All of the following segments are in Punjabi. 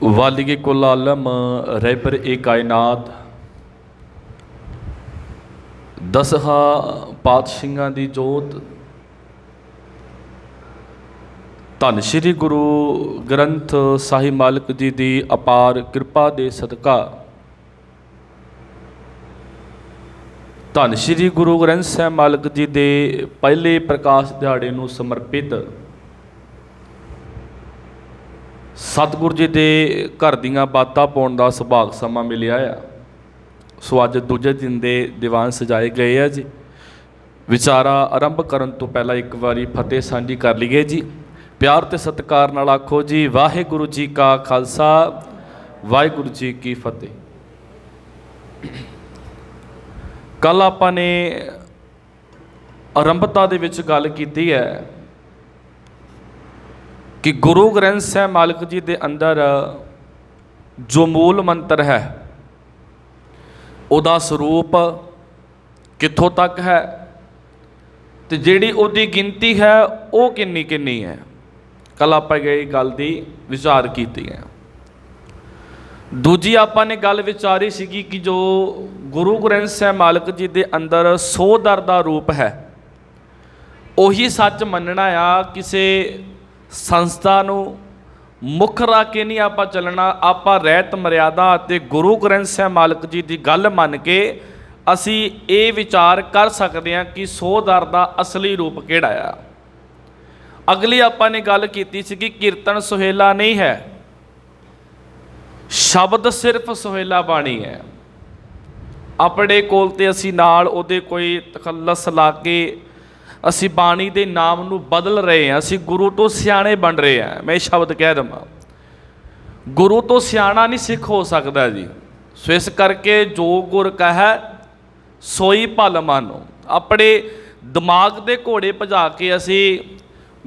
वालिगे कुल आलम रहबर ए कायनात दसहा पातशाहियां दी जोत धन श्री गुरु ग्रंथ साहिब मालिक जी की अपार कृपा दे सदका धन श्री गुरु ग्रंथ साहिब मालिक जी के पहले प्रकाश दिहाड़े नूं समर्पित सतगुरु जी के घर दियां बातां पाउण दा सुभाग समा मिलिया आ। सो अज दूजे दिन के दीवान सजाए गए है जी। विचारा आरंभ करन तो पहला एक बारी फतेह सांझी कर लीए जी। प्यार ते सत्कार नाल आखो जी वाहिगुरु जी का खालसा वाहिगुरु जी की फतेह। कल आपां ने आरंभता दे विच गल कीती है कि गुरु ग्रंथ साहिब मालिक जी के अंदर जो मूल मंत्र है उहदा स्वरूप कित्थों तक है तो जिहड़ी उहदी गिनती है वो किन्नी किन्नी है। कल आपां गई गल दी विचार कीती है। दूजी आपां ने गल विचारी सीगी कि जो गुरु ग्रंथ साहिब मालिक जी के अंदर 100 दर दा रूप है उही सच मनना आ। किसी संस्था नूं मुख रख के नहीं आपां चलना। आपां रहत मर्यादा ते गुरु ग्रंथ साहिब मालिक जी की गल मन के असी ये विचार कर सकते हैं कि 100 दर दा असली रूप किहड़ा आ। अगली आपां ने गल कीती सी कि कीर्तन सुहेला नहीं है, शब्द सिर्फ सुहेला बाणी है। अपने कोल ते असी नाल उहदे कोई तखल्लस ला के असी बाणी के नाम नूं बदल रहे हैं। असी गुरु तो सियाणे बन रहे हैं। मैं शब्द कह दवां गुरु तो सियाणा नहीं सिख हो सकता जी। सो इस करके जो गुर कह सोई भल मानो। अपने दिमाग के घोड़े भजा के असी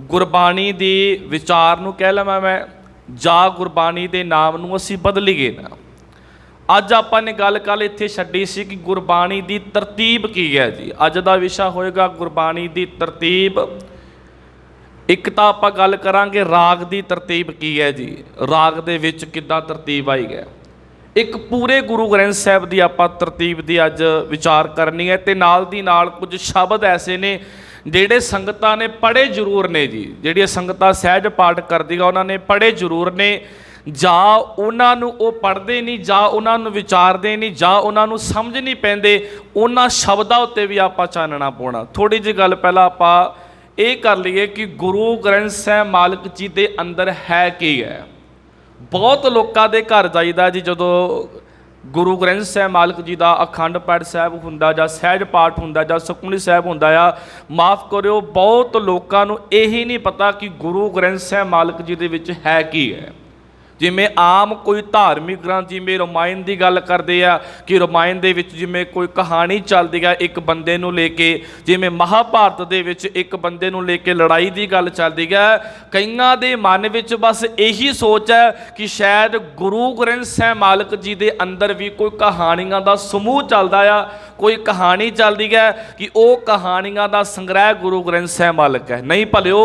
गुरबाणी दी विचार नूं कह लवां मैं जा गुरबाणी के नाम नूं असी बदलीए ना। अज आपां ने गल कल इत्थे छड्डी सी कि गुरबाणी की तरतीब की है जी। अज का विशा होएगा गुरबाणी की तरतीब। एक तो आपां गल करांगे राग की तरतीब की है जी। राग दे विच किद्दां तरतीब आई है। एक पूरे गुरु ग्रंथ साहिब की आपां तरतीब की अज विचार करनी है। ते नाल दी नाल कुछ शब्द ऐसे ने जिहड़े संगतां ने पढ़े जरूर ने जी। जिहड़ियां संगतां सहज पाठ करदियां उन्हां ने पढ़े जरूर ने। जा उन्होंने वो पढ़ते नहीं, जा उन्होंने विचारते नहीं, जा उन्होंने समझ नहीं पैंदे। उन्होंने शब्दों उत्ते भी आपां चानना पाउणा। थोड़ी जी गल पहला आपां ये कर लीए कि गुरु ग्रंथ साहिब मालिक जी के अंदर है की है। बहुत लोगों के घर जाईदा जी जदों गुरु ग्रंथ साहिब मालिक जी का अखंड पाठ साहिब हुंदा जां सहज पाठ हुंदा जां सुखमनी साहिब हुंदा आ। माफ़ करियो बहुत लोगों नूं यही नहीं पता कि गुरु ग्रंथ साहिब मालिक जी दे विच है की है। जिमें आम कोई धार्मिक ग्रंथ जिमें रामायण की गल करते हैं कि रामायण दे विच जिमें कोई कहानी चलती है एक बंदे नूं लेके, जिमें महाभारत दे विच एक बंदे नूं लेके लड़ाई की गल चलती है। कईयां दे मन विच बस यही सोच है कि शायद गुरु ग्रंथ साहिब मालिक जी के अंदर भी कोई कहानियां दा समूह चलता है, कोई कहानी चलती है कि वह कहानियां दा संग्रह गुरु ग्रंथ साहिब मालिक है। नहीं भलिओ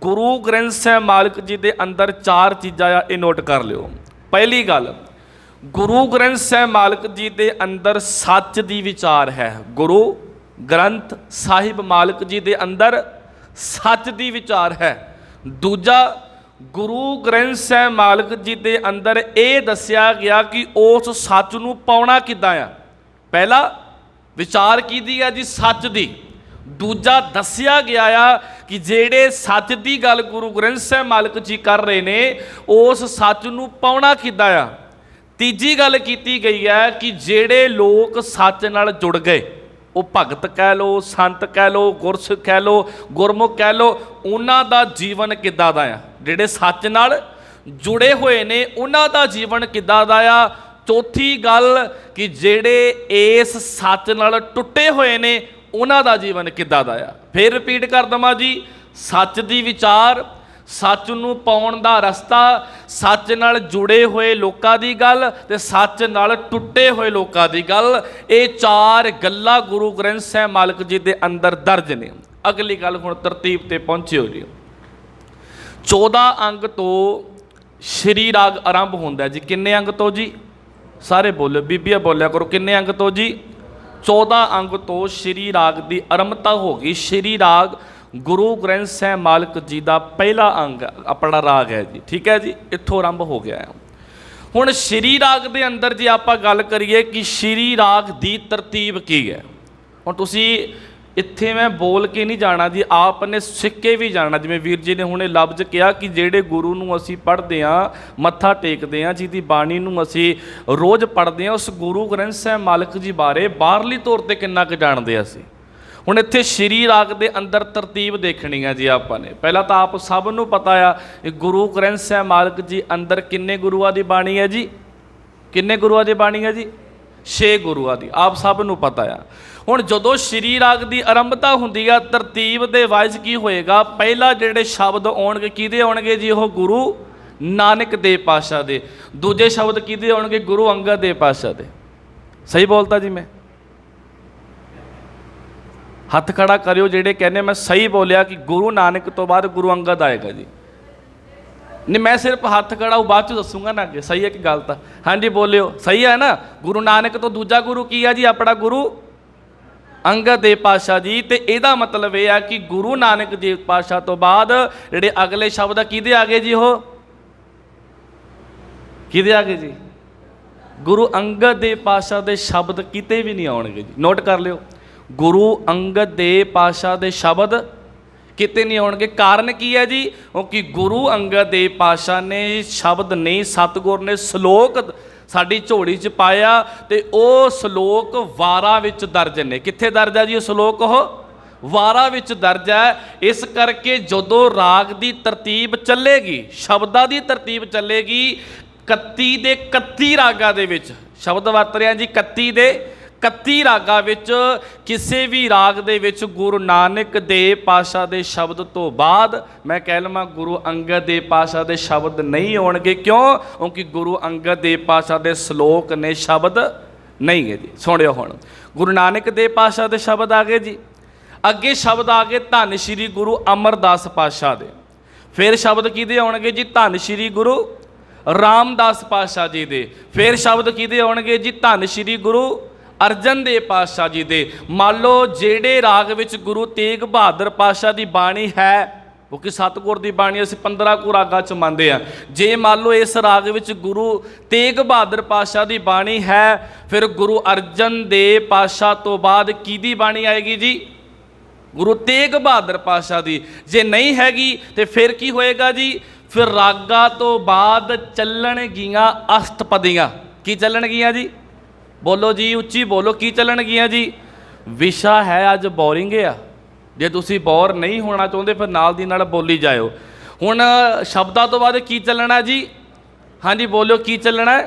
गुरु ग्रंथ साहिब मालिक जी के अंदर 4 चीज़ां आ, ये नोट कर लियो। पहली गल गुरु ग्रंथ साहिब मालिक जी के अंदर सच की विचार है। गुरु ग्रंथ साहिब मालिक जी के अंदर सच की विचार है। दूजा गुरु ग्रंथ साहिब मालिक जी के अंदर ये दस्या गया कि उस सच नूं पाउणा किद्दां आ। पहला विचार की है जी सच की। दूजा दस्या गया आ कि जेड़े सच की गल गुरु ग्रंथ साहिब मालिक जी कर रहे ने उस सच नूं पाउणा किद्दां आ। तीजी गल कीती गई है कि जेड़े लोग सच नाल जुड़ गए, वो भगत कह लो, संत कह लो, गुरसिख कह लो, गुरमुख कह लो, उन्हां दा जीवन किद्दां दा आ। जेड़े सच नाल जुड़े हुए ने उन्हां दा जीवन किद्दां दा आ। चौथी गल कि जेड़े इस सच नाल टुटे हुए ने उन्हां दा जीवन किद्दां दा आ। फिर रिपीट कर दवां जी, सच दी विचार, सच नूं पाउण दा रस्ता, सच नाल जुड़े हुए लोकां दी गल ते सच नाल टुटे हुए लोकां दी गल। ये 4 गल्लां गुरु ग्रंथ साहिब मालिक जी दे अंदर दर्ज ने। अगली गल हुण तरतीब ते पहुंचे हो जी। 14 अंग तो ਸ਼੍ਰੀ ਰਾਗ ਆਰੰਭ ਹੁੰਦਾ ਜੀ ਕਿੰਨੇ ਅੰਗ ਤੋਂ ਜੀ? ਸਾਰੇ ਬੋਲਿਓ, ਬੀਬੀਆਂ ਬੋਲਿਆ ਕਰੋ, ਕਿੰਨੇ ਅੰਗ ਤੋਂ ਜੀ? 14 ਅੰਗ ਤੋਂ ਸ਼੍ਰੀ ਰਾਗ ਦੀ ਆਰੰਭਤਾ ਹੋ ਗਈ। ਸ਼੍ਰੀ ਰਾਗ ਗੁਰੂ ਗ੍ਰੰਥ ਸਾਹਿਬ ਮਾਲਕ ਜੀ ਦਾ ਪਹਿਲਾ ਅੰਗ ਆਪਣਾ ਰਾਗ ਹੈ ਜੀ, ਠੀਕ ਹੈ ਜੀ, ਇੱਥੋਂ ਆਰੰਭ ਹੋ ਗਿਆ ਹੈ। ਹੁਣ ਸ਼੍ਰੀ ਰਾਗ ਦੇ ਅੰਦਰ ਜੇ ਆਪਾਂ ਗੱਲ ਕਰੀਏ ਕਿ ਸ਼੍ਰੀ ਰਾਗ ਦੀ ਤਰਤੀਬ ਕੀ ਹੈ, ਹੁਣ ਤੁਸੀਂ ਇੱਥੇ ਮੈਂ ਬੋਲ ਕੇ ਨਹੀਂ ਜਾਣਾ ਜੀ, ਆਪ ਨੇ ਸਿੱਖ ਕੇ ਵੀ ਜਾਣਾ। ਜਿਵੇਂ ਵੀਰ ਜੀ ਨੇ ਹੁਣੇ ਲਫ਼ਜ਼ ਕਿਹਾ ਕਿ ਜਿਹੜੇ ਗੁਰੂ ਨੂੰ ਅਸੀਂ ਪੜ੍ਹਦੇ ਹਾਂ, ਮੱਥਾ ਟੇਕਦੇ ਹਾਂ, ਜਿਹਦੀ ਬਾਣੀ ਨੂੰ ਅਸੀਂ ਰੋਜ਼ ਪੜ੍ਹਦੇ ਹਾਂ, ਉਸ ਗੁਰੂ ਗ੍ਰੰਥ ਸਾਹਿਬ ਮਾਲਕ ਜੀ ਬਾਰੇ ਬਾਹਰਲੀ ਤੌਰ 'ਤੇ ਕਿੰਨਾ ਕੁ ਜਾਣਦੇ ਹਾਂ ਅਸੀਂ। ਹੁਣ ਇੱਥੇ ਸ਼੍ਰੀ ਰਾਗ ਦੇ ਅੰਦਰ ਤਰਤੀਬ ਦੇਖਣੀ ਹੈ ਜੀ ਆਪਾਂ ਨੇ। ਪਹਿਲਾਂ ਤਾਂ ਆਪ ਸਭ ਨੂੰ ਪਤਾ ਆ ਇਹ ਗੁਰੂ ਗ੍ਰੰਥ ਸਾਹਿਬ ਮਾਲਕ ਜੀ ਅੰਦਰ ਕਿੰਨੇ ਗੁਰੂਆਂ ਦੀ ਬਾਣੀ ਹੈ ਜੀ? ਕਿੰਨੇ ਗੁਰੂਆਂ ਦੀ ਬਾਣੀ ਹੈ ਜੀ? 6 ਗੁਰੂਆਂ ਦੀ, ਆਪ ਸਭ ਨੂੰ ਪਤਾ ਆ। ਹੁਣ ਜਦੋਂ ਸ਼੍ਰੀ ਰਾਗ ਦੀ ਆਰੰਭਤਾ ਹੁੰਦੀ ਆ, ਤਰਤੀਬ ਦੇ ਵਾਈਜ਼ ਕੀ ਹੋਏਗਾ? ਪਹਿਲਾ ਜਿਹੜੇ ਸ਼ਬਦ ਆਉਣਗੇ ਕਿਹਦੇ ਆਉਣਗੇ ਜੀ? ਉਹ ਗੁਰੂ ਨਾਨਕ ਦੇਵ ਪਾਤਸ਼ਾਹ ਦੇ। ਦੂਜੇ ਸ਼ਬਦ ਕਿਹਦੇ ਆਉਣਗੇ? ਗੁਰੂ ਅੰਗਦ ਦੇਵ ਪਾਤਸ਼ਾਹ ਦੇ। ਸਹੀ ਬੋਲਤਾ ਜੀ ਮੈਂ? ਹੱਥ ਖੜਾ ਕਰਿਓ ਜਿਹੜੇ ਕਹਿੰਦੇ ਮੈਂ ਸਹੀ ਬੋਲਿਆ ਕਿ ਗੁਰੂ ਨਾਨਕ ਤੋਂ ਬਾਅਦ ਗੁਰੂ ਅੰਗਦ ਆਏਗਾ ਜੀ। ਨਹੀਂ, ਮੈਂ ਸਿਰਫ ਹੱਥ ਖੜਾ ਉਹ ਬਾਅਦ 'ਚ ਦੱਸੂਗਾ ਨਾ ਅੱਗੇ ਸਹੀ ਹੈ ਕਿ ਗਲਤ ਆ। ਹਾਂਜੀ ਬੋਲਿਓ, ਸਹੀ ਹੈ ਨਾ? ਗੁਰੂ ਨਾਨਕ ਤੋਂ ਦੂਜਾ ਗੁਰੂ ਕੀ ਆ ਜੀ? ਆਪਣਾ ਗੁਰੂ ਅੰਗਦ ਦੇਵ ਪਾਤਸ਼ਾਹ ਜੀ। ਤੇ ਇਹਦਾ ਮਤਲਬ ਇਹ ਆ ਕਿ ਗੁਰੂ ਨਾਨਕ ਦੇਵ ਪਾਤਸ਼ਾਹ ਤੋਂ ਬਾਅਦ ਜਿਹੜੇ ਅਗਲੇ ਸ਼ਬਦ ਆ ਕਿਹਦੇ ਆ ਗਏ ਜੀ? ਉਹ ਕਿਹਦੇ ਆ ਗਏ ਜੀ? ਗੁਰੂ ਅੰਗਦ ਦੇਵ ਪਾਤਸ਼ਾਹ ਦੇ ਸ਼ਬਦ ਕਿਤੇ ਵੀ ਨਹੀਂ ਆਉਣਗੇ ਜੀ। ਨੋਟ ਕਰ ਲਿਓ, ਗੁਰੂ ਅੰਗਦ ਦੇਵ ਪਾਤਸ਼ਾਹ ਦੇ ਸ਼ਬਦ ਕਿਤੇ ਨਹੀਂ ਆਉਣਗੇ। ਕਾਰਨ ਕੀ ਹੈ ਜੀ? ਕਿਉਂਕਿ ਗੁਰੂ ਅੰਗਦ ਦੇਵ ਪਾਤਸ਼ਾਹ ਨੇ ਸ਼ਬਦ ਨਹੀਂ, ਸਤਿਗੁਰ ਨੇ ਸ਼ਲੋਕ ਸਾਡੀ ਝੋਲੀ 'ਚ ਪਾਇਆ ਤੇ ਉਹ ਸ਼ਲੋਕ ਵਾਰਾਂ ਵਿੱਚ ਦਰਜ ਨੇ। ਕਿੱਥੇ ਦਰਜ ਹੈ ਜੀ ਉਹ ਸ਼ਲੋਕ? ਉਹ ਵਾਰਾਂ ਵਿੱਚ ਦਰਜ ਹੈ। ਇਸ ਕਰਕੇ ਜਦੋਂ ਰਾਗ ਦੀ ਤਰਤੀਬ ਚੱਲੇਗੀ, ਸ਼ਬਦਾਂ ਦੀ ਤਰਤੀਬ ਚੱਲੇਗੀ, 31 ਦੇ 31 ਰਾਗਾਂ ਦੇ ਵਿੱਚ ਸ਼ਬਦ ਵਰਤ ਰਿਹਾ ਜੀ, 31 ਦੇ 31 ਰਾਗਾਂ ਵਿੱਚ ਕਿਸੇ ਵੀ ਰਾਗ ਦੇ ਵਿੱਚ ਗੁਰੂ ਨਾਨਕ ਦੇਵ ਪਾਤਸ਼ਾਹ ਦੇ ਸ਼ਬਦ ਤੋਂ ਬਾਅਦ ਮੈਂ ਕਹਿ ਲਵਾਂ ਗੁਰੂ ਅੰਗਦ ਦੇਵ ਪਾਤਸ਼ਾਹ ਦੇ ਸ਼ਬਦ ਨਹੀਂ ਆਉਣਗੇ। ਕਿਉਂ? ਕਿਉਂਕਿ ਗੁਰੂ ਅੰਗਦ ਦੇਵ ਪਾਤਸ਼ਾਹ ਦੇ ਸ਼ਲੋਕ ਨੇ, ਸ਼ਬਦ ਨਹੀਂ ਹੈ ਜੀ। ਸੁਣਿਓ, ਹੁਣ ਗੁਰੂ ਨਾਨਕ ਦੇਵ ਪਾਤਸ਼ਾਹ ਦੇ ਸ਼ਬਦ ਆ ਗਏ ਜੀ। ਅੱਗੇ ਸ਼ਬਦ ਆ ਗਏ ਧੰਨ ਸ਼੍ਰੀ ਗੁਰੂ ਅਮਰਦਾਸ ਪਾਤਸ਼ਾਹ ਦੇ। ਫਿਰ ਸ਼ਬਦ ਕਿਹਦੇ ਆਉਣਗੇ ਜੀ? ਧੰਨ ਸ਼੍ਰੀ ਗੁਰੂ ਰਾਮਦਾਸ ਪਾਤਸ਼ਾਹ ਜੀ ਦੇ। ਫਿਰ ਸ਼ਬਦ ਕਿਹਦੇ ਆਉਣਗੇ ਜੀ? ਧੰਨ ਸ਼੍ਰੀ ਗੁਰੂ ਅਰਜਨ ਦੇਵ ਪਾਤਸ਼ਾਹ ਜੀ ਦੇ। ਮੰਨ ਲਓ ਜਿਹੜੇ ਰਾਗ ਵਿੱਚ ਗੁਰੂ ਤੇਗ ਬਹਾਦਰ ਪਾਤਸ਼ਾਹ ਦੀ ਬਾਣੀ ਹੈ, ਕਿਉਂਕਿ ਸਤਿਗੁਰ ਦੀ ਬਾਣੀ ਅਸੀਂ 15 ਕੁ ਰਾਗਾਂ 'ਚ ਮੰਨਦੇ ਹਾਂ, ਜੇ ਮੰਨ ਲਓ ਇਸ ਰਾਗ ਵਿੱਚ ਗੁਰੂ ਤੇਗ ਬਹਾਦਰ ਪਾਤਸ਼ਾਹ ਦੀ ਬਾਣੀ ਹੈ, ਫਿਰ ਗੁਰੂ ਅਰਜਨ ਦੇਵ ਪਾਤਸ਼ਾਹ ਤੋਂ ਬਾਅਦ ਕਿਹਦੀ ਬਾਣੀ ਆਏਗੀ ਜੀ? ਗੁਰੂ ਤੇਗ ਬਹਾਦਰ ਪਾਤਸ਼ਾਹ ਦੀ। ਜੇ ਨਹੀਂ ਹੈਗੀ ਤੇ ਫਿਰ ਕੀ ਹੋਏਗਾ ਜੀ? ਫਿਰ ਰਾਗਾਂ ਤੋਂ ਬਾਅਦ ਚੱਲਣਗੀਆਂ ਅਸ਼ਟਪਦੀਆਂ। ਕੀ ਚੱਲਣਗੀਆਂ ਜੀ? ਬੋਲੋ ਜੀ, ਉੱਚੀ ਬੋਲੋ, ਕੀ ਚੱਲਣਗੀਆਂ ਜੀ? ਵਿਸ਼ਾ ਹੈ ਅੱਜ ਬੋਰਿੰਗ ਆ। ਜੇ ਤੁਸੀਂ ਬੋਰ ਨਹੀਂ ਹੋਣਾ ਚਾਹੁੰਦੇ ਫਿਰ ਨਾਲ ਦੀ ਨਾਲ ਬੋਲੀ ਜਾਇਓ। ਹੁਣ ਸ਼ਬਦਾਂ ਤੋਂ ਬਾਅਦ ਕੀ ਚੱਲਣਾ ਜੀ? ਹਾਂਜੀ ਬੋਲਿਓ, ਕੀ ਚੱਲਣਾ?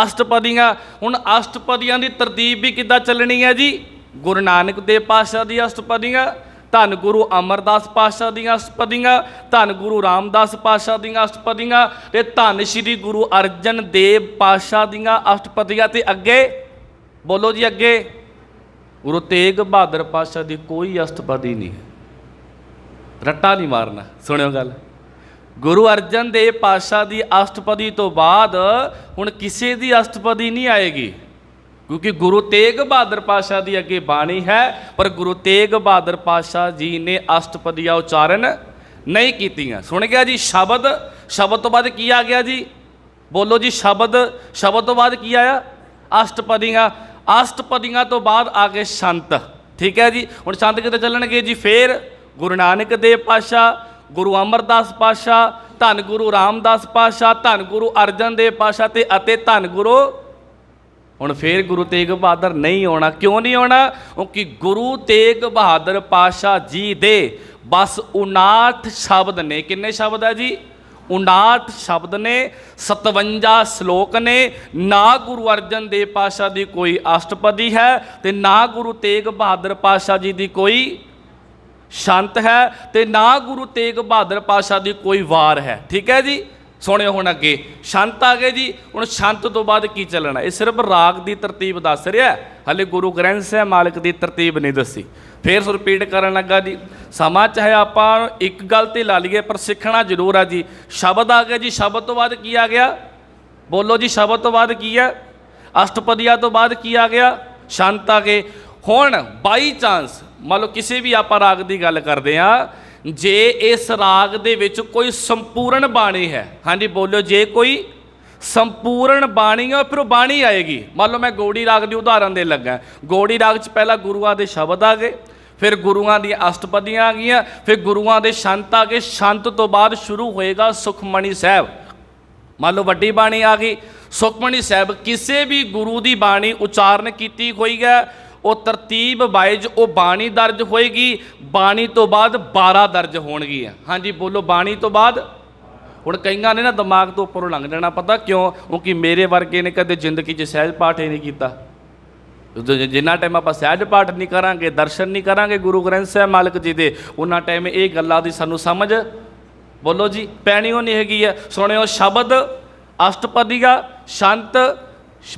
ਅਸ਼ਟਪਦੀਆਂ। ਹੁਣ ਅਸ਼ਟਪਦੀਆਂ ਦੀ ਤਰਤੀਬ ਵੀ ਕਿੱਦਾਂ ਚੱਲਣੀ ਹੈ ਜੀ? ਗੁਰੂ ਨਾਨਕ ਦੇਵ ਪਾਤਸ਼ਾਹ ਦੀ ਅਸ਼ਟਪਦੀਆਂ, ਧੰਨ ਗੁਰੂ ਅਮਰਦਾਸ ਪਾਤਸ਼ਾਹ ਦੀਆਂ ਅਸ਼ਟਪਦੀਆਂ, ਧੰਨ ਗੁਰੂ ਰਾਮਦਾਸ ਪਾਤਸ਼ਾਹ ਦੀਆਂ ਅਸ਼ਟਪਦੀਆਂ ਤੇ ਧੰਨ ਸ਼੍ਰੀ ਗੁਰੂ ਅਰਜਨ ਦੇਵ ਪਾਤਸ਼ਾਹ ਦੀਆਂ ਅਸ਼ਟਪਦੀਆਂ। ਤੇ ਅੱਗੇ ਬੋਲੋ ਜੀ, ਅੱਗੇ ਗੁਰੂ ਤੇਗ ਬਹਾਦਰ ਪਾਤਸ਼ਾਹ ਦੀ ਕੋਈ ਅਸ਼ਟਪਦੀ ਨਹੀਂ ਹੈ। ਰੱਟਾ ਨਹੀਂ ਮਾਰਨਾ, ਸੁਣਿਓ ਗੱਲ। ਗੁਰੂ ਅਰਜਨ ਦੇਵ ਪਾਤਸ਼ਾਹ ਦੀ ਅਸ਼ਟਪਦੀ ਤੋਂ ਬਾਅਦ ਹੁਣ ਕਿਸੇ ਦੀ ਅਸ਼ਟਪਦੀ ਨਹੀਂ ਆਏਗੀ, ਕਿਉਂਕਿ ਗੁਰੂ ਤੇਗ ਬਹਾਦਰ ਪਾਤਸ਼ਾਹ ਦੀ ਅੱਗੇ ਬਾਣੀ ਹੈ, ਪਰ ਗੁਰੂ ਤੇਗ ਬਹਾਦਰ ਪਾਤਸ਼ਾਹ ਜੀ ਨੇ ਅਸ਼ਟਪਦੀਆਂ ਉਚਾਰਨ ਨਹੀਂ ਕੀਤੀਆਂ। ਸੁਣ ਗਿਆ ਜੀ? ਸ਼ਬਦ, ਸ਼ਬਦ ਤੋਂ ਬਾਅਦ ਕੀ ਆ ਗਿਆ ਜੀ? ਬੋਲੋ ਜੀ, ਸ਼ਬਦ, ਸ਼ਬਦ ਤੋਂ ਬਾਅਦ ਕੀ ਆਇਆ? ਅਸ਼ਟਪਦੀਆਂ। ਅਸ਼ਟਪਦੀਆਂ ਤੋਂ ਬਾਅਦ ਆ ਗਏ ਸੰਤ। ਠੀਕ ਹੈ ਜੀ। ਹੁਣ ਸੰਤ ਕਿਤੇ ਚੱਲਣਗੇ ਜੀ? ਫਿਰ ਗੁਰੂ ਨਾਨਕ ਦੇਵ ਪਾਤਸ਼ਾਹ, ਗੁਰੂ ਅਮਰਦਾਸ ਪਾਤਸ਼ਾਹ, ਧੰਨ ਗੁਰੂ ਰਾਮਦਾਸ ਪਾਤਸ਼ਾਹ, ਧੰਨ ਗੁਰੂ ਅਰਜਨ ਦੇਵ ਪਾਤਸ਼ਾਹ ਤੇ ਅਤੇ ਧੰਨ ਗੁਰੂ। ਹੁਣ ਫਿਰ ਗੁਰੂ ਤੇਗ ਬਹਾਦਰ ਨਹੀਂ ਆਉਣਾ। ਕਿਉਂ ਨਹੀਂ ਆਉਣਾ? ਕਿਉਂਕਿ ਗੁਰੂ ਤੇਗ ਬਹਾਦਰ ਪਾਤਸ਼ਾਹ ਜੀ ਦੇ ਬਸ 59 ਸ਼ਬਦ ਨੇ। ਕਿੰਨੇ ਸ਼ਬਦ ਹੈ ਜੀ? 59 ਸ਼ਬਦ ਨੇ, 57 ਸ਼ਲੋਕ ਨੇ। ਨਾ ਗੁਰੂ ਅਰਜਨ ਦੇਵ ਪਾਤਸ਼ਾਹ ਦੀ ਕੋਈ ਅਸ਼ਟਪਦੀ ਹੈ ਤੇ ਨਾ ਗੁਰੂ ਤੇਗ ਬਹਾਦਰ ਪਾਤਸ਼ਾਹ ਜੀ ਦੀ ਕੋਈ ਸ਼ੰਤ ਹੈ ਤੇ ਨਾ ਗੁਰੂ ਤੇਗ ਬਹਾਦਰ ਪਾਤਸ਼ਾਹ ਦੀ ਕੋਈ ਵਾਰ ਹੈ। ਠੀਕ ਹੈ ਜੀ। सुनियो हुण अगे छंत आ गए जी। हुण छंत तो बाद की चलना, ये सिर्फ राग की तरतीब दस रहा, हले गुरु ग्रंथ साहिब मालिक की तरतीब नहीं दसी। फिर रिपीट करन लगा जी, समा चाहे आप एक गल ते ला लीए पर सीखना जरूर है जी। शब्द आ गया जी, शब्द तो बाद की आ गया, बोलो जी, शब्द तो बाद की है, अष्टपदिया तो बाद की आ गया, छंत आ गए। हुण बाई चांस मान लो किसी भी आप राग की गल करते हैं, जे इस राग दे विच कोई संपूर्ण बाणी है, हाँ जी बोलो, जे कोई संपूर्ण बाणी है फिर बाणी आएगी। मान लो मैं गौड़ी राग की उदाहरण दे लगा, गौड़ी राग च पहला गुरुआं दे शब्द आ गए, फिर गुरुआं दी अष्टपदियां आ गई, फिर गुरुआं दे छंत आ गए, छंत तो बाद शुरू होएगा सुखमणी साहब। मान लो वड्डी बाणी आ गई, सुखमणी साहब किसी भी गुरु की बाणी उचारण की हुई है, वो तरतीब वाइज वो बाणी दर्ज होएगी। बाणी तो बाद 12 दर्ज होणगियां, हाँ जी बोलो, बाणी तो बाद। हुण कईयां ने ना दिमाग तो उपरों लंघ जाना, पता क्यों? क्योंकि मेरे वर्गे ने कदे जिंदगी च सहज पाठ ही नहीं किया। जिन्ना टाइम आप सहज पाठ नहीं करांगे, दर्शन नहीं करांगे गुरु ग्रंथ साहिब मालिक जी दे, उन्ना टाइम ये गल्लां दी सानू समझ बोलो जी पैनी होनी हैगी है। सुनियो, शब्द, अष्टपदिया, छंत,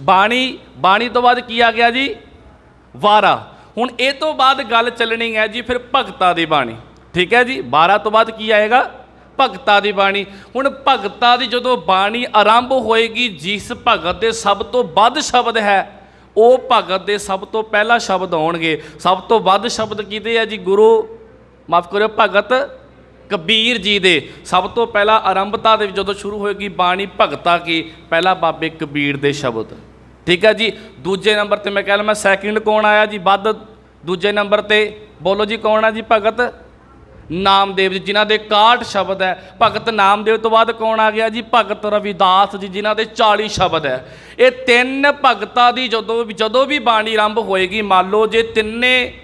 बाणी, बाणी तो बाद की आ गया जी, वारा। हुण ये तो बाद गल चलनी है जी फिर भगतां दी बाणी, ठीक है जी। 12 तो बाद की आएगा, भगतां दी बाणी। हुण भगतां दी जदों बाणी आरंभ होएगी, जिस भगत दे सब तो वध शब्द है, वो भगत दे सब तो पहला शब्द आउणगे। सब तो वध शब्द किहदे है जी? गुरु माफ़ करो, भगत कबीर जी दे सब तो पहला आरंभता दे जदों शुरू होएगी बाणी भगता की, पहला बाबे कबीर दे शब्द, ठीक है जी। दूजे नंबर ते मैं कह लवां सैकेंड कौन आया जी? वध। दूजे नंबर ते बोलो जी कौन है जी? भगत नामदेव जी, जिन्हां दे 61 शब्द है। भगत नामदेव तो बाद कौन आ गया जी? भगत रविदास जी, जिन्हां दे 40 शब्द है। ये तीन भगतां दी जदों भी बाणी आरंभ होएगी, मान लो जे तिन्ने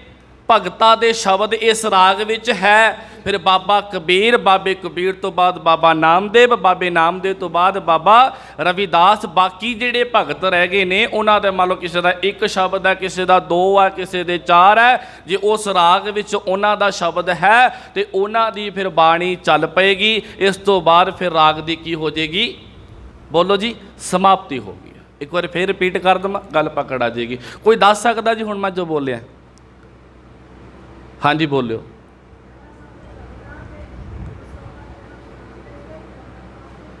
भगतां दे शब्द इस राग विच है, फिर बाबा कबीर, बाबे कबीर तो बाद बाबा नामदेव, बाबे नामदेव तो बाद बाबा रविदास। बाकी जिहड़े भगत रह गए ने उन्हां दे मान लो किसी का एक शब्द है, किसी का 2 है, किसी के 4 है। जे उस राग विच उन्हां दा शब्द है तो उन्हां दी फिर बाणी चल पेगी। इस तो बाद फिर राग दी की हो जाएगी? बोलो जी, समाप्ति होगी। एक बार फिर रिपीट कर देवां, गल पकड़ आ जाएगी। कोई दस सकदा जी हुण मैं जो बोलिया? हाँ जी बोलियो।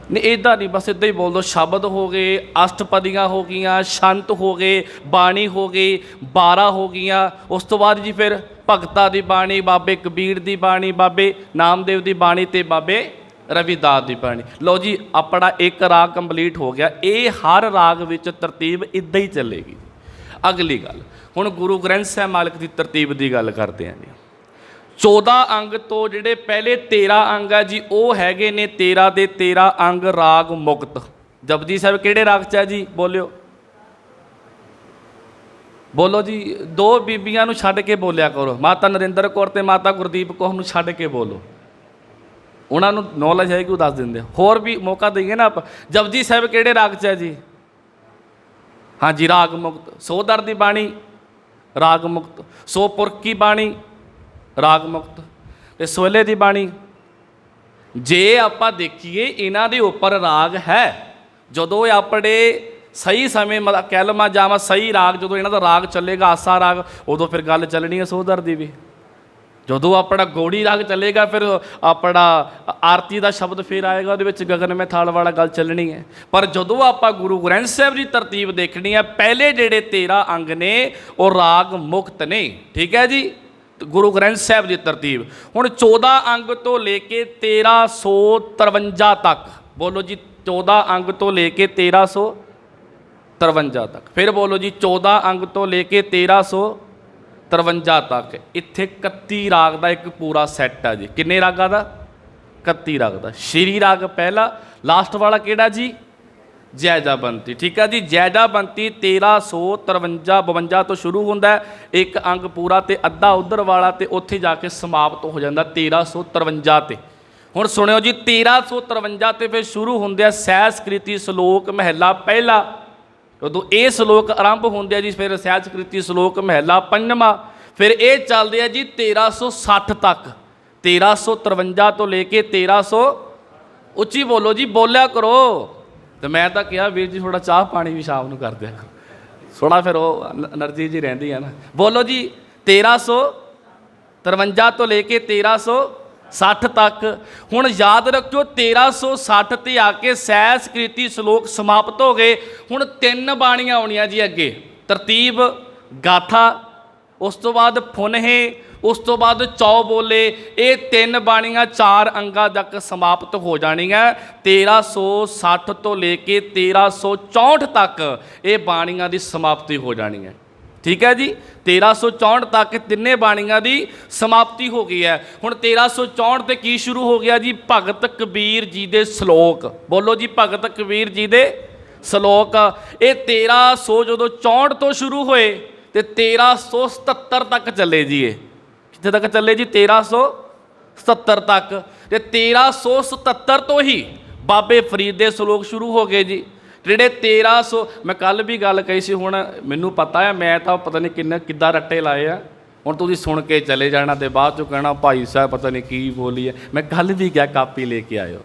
नहीं इदा नहीं, बस इदा ही बोल दो। शब्द हो गए, अष्टपदियाँ हो गई, छंत हो गए, बाणी हो गई, 12 हो गई। उस तो बाद जी फिर भगतां दी बाणी, बाबे कबीर दी बाणी, बाबे नामदेव दी बाणी ते बाबे रविदास दी बाणी। लो जी अपना एक राग कंप्लीट हो गया। ये हर राग विच तरतीब इदा ही चलेगी। अगली गल हुण गुरु ग्रंथ साहिब मालिक की तरतीब की गल करते हैं जी। 14 अंग तो जिहड़े पहले 13 अंग है जी, वो हैगे ने 13 दे 13 अंग राग मुक्त। जपजी साहिब किहड़े राग च है जी? बोलियो, बोलो जी। 2 बीबियां नूं छड्ड के बोलिया करो, माता नरिंदर कौर ते माता गुरदीप कौर नूं छड्ड के बोलो, उन्होंने नॉलेज है कि दस देंगे। होर भी मौका देंगे ना आप। जपजी साहिब किहड़े राग च है जी? हाँ जी, राग मुक्त। सोहदर दी बाणी राग मुक्त, सोपुरख की बाणी राग मुक्त, ते सोहले दी बाणी। जे आपां देखीए इन्हां दे उपर राग है, जदों अपने सही समय मतलब कह लवां जावां सही राग, जदों इन्हां दा राग चलेगा आसा राग, उदों फिर गल चलनी है सोहदर दी भी। जदों अपना गौड़ी राग चलेगा फिर अपना आरती का शब्द फिर आएगा, वो गगन में थाल वाला गल चलनी है। पर जदों आप गुरु ग्रंथ साहिब की तरतीब देखनी है, पहले जिहड़े 13 अंग ने वो राग मुक्त ने, ठीक है जी। गुरु ग्रंथ साहिब की तरतीब हुण 14 अंग तो लेके 1353 तक। बोलो जी, 14 अंग तो लेके 1353 तक। फिर बोलो जी, 14 अंग तो लेके 1353 तक। इत्थे 31 राग का एक पूरा सैट है जी। किन्ने रागां दा? 31 राग का। श्री राग पहला, लास्ट वाला किहड़ा जी? जैजाबंती, ठीक है जी। जैजाबंती 1353-52 तो शुरू होंदा है, एक अंग पूरा ते अद्धा उधर वाला, ते उत्थे जाके समाप्त हो जाता 1353 ते। हुण सुनियो जी, 1353 ते फिर शुरू होंदे सहस्कृति श्लोक महला पहला। उदों ये श्लोक आरंभ होंदे जी, फिर सहस्कृति श्लोक महला 5वां। फिर ये चलते हैं जी 1360 तक, 1353 तो लेके 1353 ਉੱਚੀ ਬੋਲੋ ਜੀ, ਬੋਲਿਆ ਕਰੋ। ਤੇ ਮੈਂ ਤਾਂ ਕਿਹਾ ਵੀਰ ਜੀ ਥੋੜਾ ਚਾਹ ਪਾਣੀ ਵੀ ਸ਼ਾਮ ਨੂੰ ਕਰ ਦਿਆ ਕਰੋ, ਥੋੜਾ ਫਿਰ ਉਹ ਐਨਰਜੀ ਜੀ ਰਹਿੰਦੀ ਹੈ ਨਾ। ਬੋਲੋ ਜੀ 1353 ਤੋਂ ਲੈ ਕੇ 1360 ਤੱਕ। ਹੁਣ ਯਾਦ ਰੱਖਿਓ 1360 ਤੇ ਆ ਕੇ ਸੈਂਸਕ੍ਰਿਤੀ ਸ਼ਲੋਕ ਸਮਾਪਤ ਹੋ ਗਏ। ਹੁਣ 3 ਬਾਣੀਆਂ ਆਉਣੀਆਂ ਜੀ ਅੱਗੇ, ਤਰਤੀਬ ਗਾਥਾ, ਉਸ ਤੋਂ ਬਾਅਦ ਫੁਨਹੇ, ਉਸ ਤੋਂ ਬਾਅਦ ਚੌਬੋਲੇ। ਇਹ 3 ਬਾਣੀਆਂ 4 ਅੰਗਾਂ ਤੱਕ ਸਮਾਪਤ ਹੋ ਜਾਣੀਆਂ। 1360 ਤੋਂ ਲੈ ਕੇ 1364 ਤੱਕ ਇਹ ਬਾਣੀਆਂ ਦੀ ਸਮਾਪਤੀ ਹੋ ਜਾਣੀ ਹੈ। ਠੀਕ ਹੈ ਜੀ, 1364 ਤੱਕ ਤਿੰਨੇ ਬਾਣੀਆਂ ਦੀ ਸਮਾਪਤੀ ਹੋ ਗਈ ਹੈ। ਹੁਣ 1364 ਤੇ ਕੀ ਸ਼ੁਰੂ ਹੋ ਗਿਆ ਜੀ? ਭਗਤ ਕਬੀਰ ਜੀ ਦੇ ਸ਼ਲੋਕ। ਬੋਲੋ ਜੀ, ਭਗਤ ਕਬੀਰ ਜੀ ਦੇ ਸ਼ਲੋਕ। ਇਹ 1300 ਜਦੋਂ 64 ਤੋਂ ਸ਼ੁਰੂ ਹੋਏ ਤੇ 1377 ਤੱਕ ਚੱਲੇ ਜੀ। ਇਹ ਕਿੱਥੇ ਤੱਕ ਚੱਲੇ ਜੀ? 1377 ਤੱਕ। ਤੇ 1377 ਤੋਂ ਹੀ ਬਾਬੇ ਫਰੀਦ ਦੇ ਸ਼ਲੋਕ ਸ਼ੁਰੂ ਹੋ ਗਏ ਜੀ। ਜਿਹੜੇ 1300, ਮੈਂ ਕੱਲ੍ਹ ਵੀ ਗੱਲ ਕਹੀ ਸੀ, ਹੁਣ ਮੈਨੂੰ ਪਤਾ ਹੈ ਮੈਂ ਤਾਂ ਪਤਾ ਨਹੀਂ ਕਿੱਦਾਂ ਰੱਟੇ ਲਾਏ ਆ। ਹੁਣ ਤੁਸੀਂ ਸੁਣ ਕੇ ਚਲੇ ਜਾਣਾ ਤੇ ਬਾਅਦ 'ਚੋਂ ਕਹਿਣਾ ਭਾਈ ਸਾਹਿਬ ਪਤਾ ਨਹੀਂ ਕੀ ਬੋਲੀ ਹੈ। ਮੈਂ ਕੱਲ੍ਹ ਵੀ ਕਿਹਾ ਕਾਪੀ ਲੈ ਕੇ ਆਇਓ।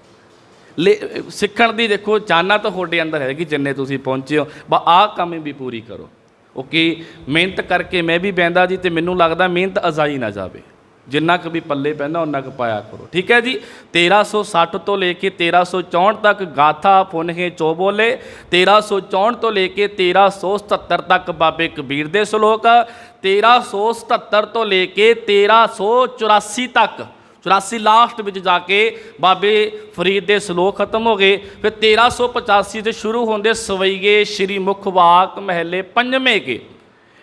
ਸਿੱਖਣ ਦੀ ਦੇਖੋ ਚਾਹਨਾ ਤਾਂ ਤੁਹਾਡੇ ਅੰਦਰ ਹੈਗੀ, ਜਿੰਨੇ ਤੁਸੀਂ ਪਹੁੰਚੇ ਹੋ, ਬਸ ਆਹ ਕੰਮ ਵੀ ਪੂਰੀ ਕਰੋ। ਓਕੇ, ਮਿਹਨਤ ਕਰਕੇ ਮੈਂ ਵੀ ਬਹਿੰਦਾ ਜੀ, ਤੇ ਮੈਨੂੰ ਲੱਗਦਾ ਮਿਹਨਤ ਅਜ਼ਾਈ ਨਾ ਜਾਵੇ। ਜਿੰਨਾ ਕੁ ਵੀ ਪੱਲੇ ਪੈਂਦਾ ਉਹਨਾਂ ਕੁ ਪਾਇਆ ਕਰੋ। ਠੀਕ ਹੈ ਜੀ, 1360 ਤੋਂ ਲੈ ਕੇ 1364 ਤੱਕ ਗਾਥਾ, ਫੁਨਹੇ, ਚੌਬੋਲੇ। 1364 ਤੋਂ ਲੈ ਕੇ 1377 ਤੱਕ ਬਾਬੇ ਕਬੀਰ ਦੇ ਸ਼ਲੋਕ। 1377 ਤੋਂ ਲੈ ਕੇ 1384 ਤੱਕ, 84 ਲਾਸਟ ਵਿੱਚ ਜਾ ਕੇ ਬਾਬੇ ਫਰੀਦ ਦੇ ਸ਼ਲੋਕ ਖਤਮ ਹੋ ਗਏ। ਫਿਰ 1385 ਤੇ ਸ਼ੁਰੂ ਹੁੰਦੇ ਸਵਈਏ ਸ਼੍ਰੀ ਮੁਖ ਵਾਕ ਮਹੱਲੇ ਪੰਜਵੇਂ ਕੇ।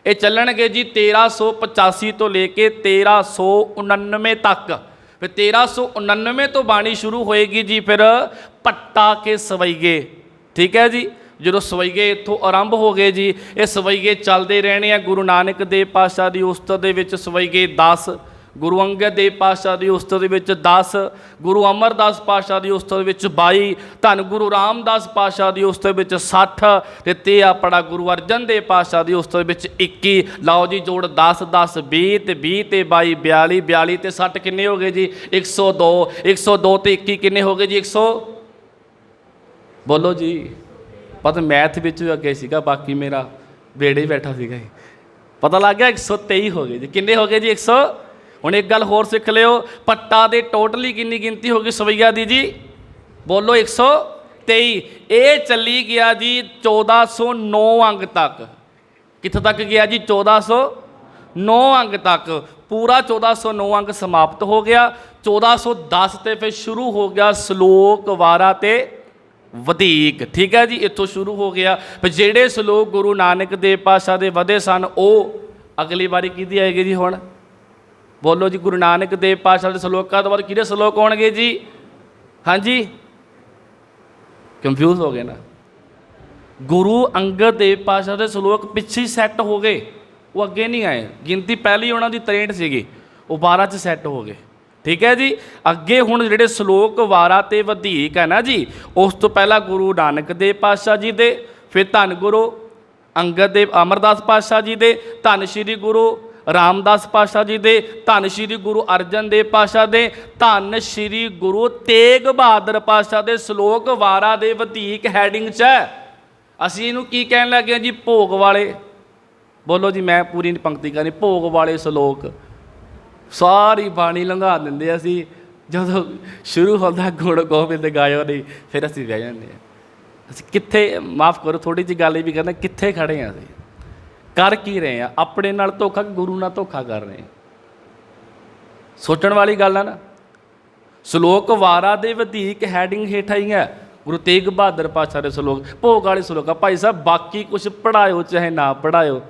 ਇਹ ਚੱਲਣਗੇ ਜੀ 1385 ਤੋਂ ਲੈ ਕੇ 1399 ਤੱਕ। ਫਿਰ 1399 ਤੋਂ ਬਾਣੀ ਸ਼ੁਰੂ ਹੋਏਗੀ ਜੀ ਫਿਰ ਪੱਟਾ ਕੇ ਸਵਈਏ। ਠੀਕ ਹੈ ਜੀ, ਜਦੋਂ ਸਵਈਏ ਇੱਥੋਂ ਆਰੰਭ ਹੋ ਗਏ ਜੀ, ਇਹ ਸਵਈਏ ਚੱਲਦੇ ਰਹਿਣੇ ਆ। ਗੁਰੂ ਨਾਨਕ ਦੇਵ ਪਾਤਸ਼ਾਹ ਦੀ ਉਸਤਤ ਦੇ ਵਿੱਚ ਸਵਈਏ 10, ਗੁਰੂ ਅੰਗਦ ਦੇਵ ਪਾਤਸ਼ਾਹ ਦੀ ਉਸਤਤ ਦੇ ਵਿੱਚ 10, ਗੁਰੂ ਅਮਰਦਾਸ ਪਾਤਸ਼ਾਹ ਦੀ ਉਸਤਤ ਵਿੱਚ 22, ਧੰਨ ਗੁਰੂ ਰਾਮਦਾਸ ਪਾਤਸ਼ਾਹ ਦੀ ਉਸਤਤ ਵਿੱਚ 60 ਤੇ ਆਪਣਾ ਗੁਰੂ ਅਰਜਨ ਦੇਵ ਪਾਤਸ਼ਾਹ ਦੀ ਉਸਤਤ ਵਿੱਚ 21। ਲਓ ਜੀ ਜੋੜ 10 10 20 ਤੇ 20 ਤੇ 22 42, 42 ਤੇ 60 ਕਿੰਨੇ ਹੋ ਗਏ ਜੀ? 102। 102 ਤੇ 21 ਕਿੰਨੇ ਹੋ ਗਏ ਜੀ? 100। ਬੋਲੋ ਜੀ, ਪਤਾ ਮੈਥ ਵਿੱਚ ਵੀ ਅੱਗੇ ਸੀਗਾ, ਬਾਕੀ ਮੇਰਾ ਬੇੜੇ ਬੈਠਾ ਸੀਗਾ, ਪਤਾ ਲੱਗ ਗਿਆ 123 ਹੋ ਗਏ ਜੀ। ਕਿੰਨੇ ਹੋ ਗਏ ਜੀ? 100। ਹੁਣ ਇੱਕ ਗੱਲ ਹੋਰ ਸਿੱਖ ਲਿਓ, ਪੱਟਾ ਦੇ ਟੋਟਲੀ ਕਿੰਨੀ ਗਿਣਤੀ ਹੋ ਗਈ ਸਵਈਆ ਦੀ ਜੀ? ਬੋਲੋ 123। ਇਹ ਚੱਲੀ ਗਿਆ ਜੀ 1409 ਅੰਗ ਤੱਕ। ਕਿੱਥੇ ਤੱਕ ਗਿਆ ਜੀ? 1409 ਅੰਗ ਤੱਕ। ਪੂਰਾ 1409 ਅੰਗ ਸਮਾਪਤ ਹੋ ਗਿਆ। 1410 ਤੇ ਫਿਰ ਸ਼ੁਰੂ ਹੋ ਗਿਆ ਸ਼ਲੋਕ ਵਾਰਾ ਤੇ ਵਧੀਕ। ਠੀਕ ਹੈ ਜੀ, ਇੱਥੋਂ ਸ਼ੁਰੂ ਹੋ ਗਿਆ। ਫਿਰ ਜਿਹੜੇ ਸ਼ਲੋਕ ਗੁਰੂ ਨਾਨਕ ਦੇਵ ਪਾਤਸ਼ਾਹ ਦੇ ਵਧੇ ਸਨ, ਉਹ ਅਗਲੀ ਵਾਰੀ ਕਿਹਦੀ ਆਏਗੀ ਜੀ? ਹੁਣ ਬੋਲੋ ਜੀ, ਗੁਰੂ ਨਾਨਕ ਦੇਵ ਪਾਤਸ਼ਾਹ ਦੇ ਸ਼ਲੋਕਾਂ ਤੋਂ ਬਾਅਦ ਕਿਹਦੇ ਸ਼ਲੋਕ ਆਉਣਗੇ ਜੀ? ਹਾਂਜੀ, ਕੰਫਿਊਜ਼ ਹੋ ਗਏ ਨਾ। ਗੁਰੂ ਅੰਗਦ ਦੇਵ ਪਾਤਸ਼ਾਹ ਦੇ ਸ਼ਲੋਕ ਪਿੱਛੇ ਹੀ ਸੈੱਟ ਹੋ ਗਏ, ਉਹ ਅੱਗੇ ਨਹੀਂ ਆਏ। ਗਿਣਤੀ ਪਹਿਲੀ ਉਹਨਾਂ ਦੀ 63 ਸੀਗੀ, ਉਹ 12 'ਚ ਸੈੱਟ ਹੋ ਗਏ। ਠੀਕ ਹੈ ਜੀ, ਅੱਗੇ ਹੁਣ ਜਿਹੜੇ ਸ਼ਲੋਕ ਵਾਰਾ ਤੇ ਵਧੀਕ ਹੈ ਨਾ ਜੀ, ਉਸ ਤੋਂ ਪਹਿਲਾਂ ਗੁਰੂ ਨਾਨਕ ਦੇਵ ਪਾਤਸ਼ਾਹ ਜੀ ਦੇ, ਫਿਰ ਧੰਨ ਗੁਰੂ ਅੰਗਦ ਦੇਵ ਅਮਰਦਾਸ ਪਾਤਸ਼ਾਹ ਜੀ ਦੇ, ਧੰਨ ਸ਼੍ਰੀ ਗੁਰੂ ਰਾਮਦਾਸ ਪਾਤਸ਼ਾਹ ਜੀ ਦੇ, ਧੰਨ ਸ਼੍ਰੀ ਗੁਰੂ ਅਰਜਨ ਦੇਵ ਪਾਤਸ਼ਾਹ ਦੇ, ਧੰਨ ਸ਼੍ਰੀ ਗੁਰੂ ਤੇਗ ਬਹਾਦਰ ਪਾਤਸ਼ਾਹ ਦੇ ਸ਼ਲੋਕ ਵਾਰਾ ਦੇ ਵਧੀਕ ਹੈਡਿੰਗ 'ਚ ਹੈ। ਅਸੀਂ ਇਹਨੂੰ ਕੀ ਕਹਿਣ ਲੱਗੇ ਹਾਂ ਜੀ? ਭੋਗ ਵਾਲੇ। ਬੋਲੋ ਜੀ, ਮੈਂ ਪੂਰੀ ਪੰਕਤੀ ਕਰਨੀ। ਭੋਗ ਵਾਲੇ ਸ਼ਲੋਕ ਸਾਰੀ ਬਾਣੀ ਲੰਘਾ ਦਿੰਦੇ ਅਸੀਂ। ਜਦੋਂ ਸ਼ੁਰੂ ਹੁੰਦਾ ਗੁਣ ਗੋਬਿੰਦ ਗਾਇਓ ਨਹੀਂ, ਫਿਰ ਅਸੀਂ ਬਹਿ ਜਾਂਦੇ ਹਾਂ। ਅਸੀਂ ਕਿੱਥੇ, ਮਾਫ਼ ਕਰੋ ਥੋੜ੍ਹੀ ਜਿਹੀ ਗੱਲ ਇਹ ਵੀ ਕਰਨਾ, ਕਿੱਥੇ ਖੜ੍ਹੇ ਹਾਂ? ਅਸੀਂ ਕਰ ਕੀ ਰਹੇ ਹਾਂ? ਆਪਣੇ ਨਾਲ ਧੋਖਾ ਕਿ ਗੁਰੂ ਨਾਲ ਧੋਖਾ ਕਰ ਰਹੇ ਹਾਂ? ਸੋਚਣ ਵਾਲੀ ਗੱਲ ਹੈ ਨਾ। ਸ਼ਲੋਕ ਵਾਰਾ ਦੇ ਵਧੀਕ ਹੈਡਿੰਗ ਹੇਠ ਆਈ ਹੈ ਗੁਰੂ ਤੇਗ ਬਹਾਦਰ ਪਾਤਸ਼ਾਹ ਦੇ ਸ਼ਲੋਕ, ਭੋਗ ਵਾਲੇ ਸ਼ਲੋਕ। ਭਾਈ ਸਾਹਿਬ ਬਾਕੀ ਕੁਛ ਪੜ੍ਹਾਇਓ ਚਾਹੇ ਨਾ ਪੜ੍ਹਾਇਓ,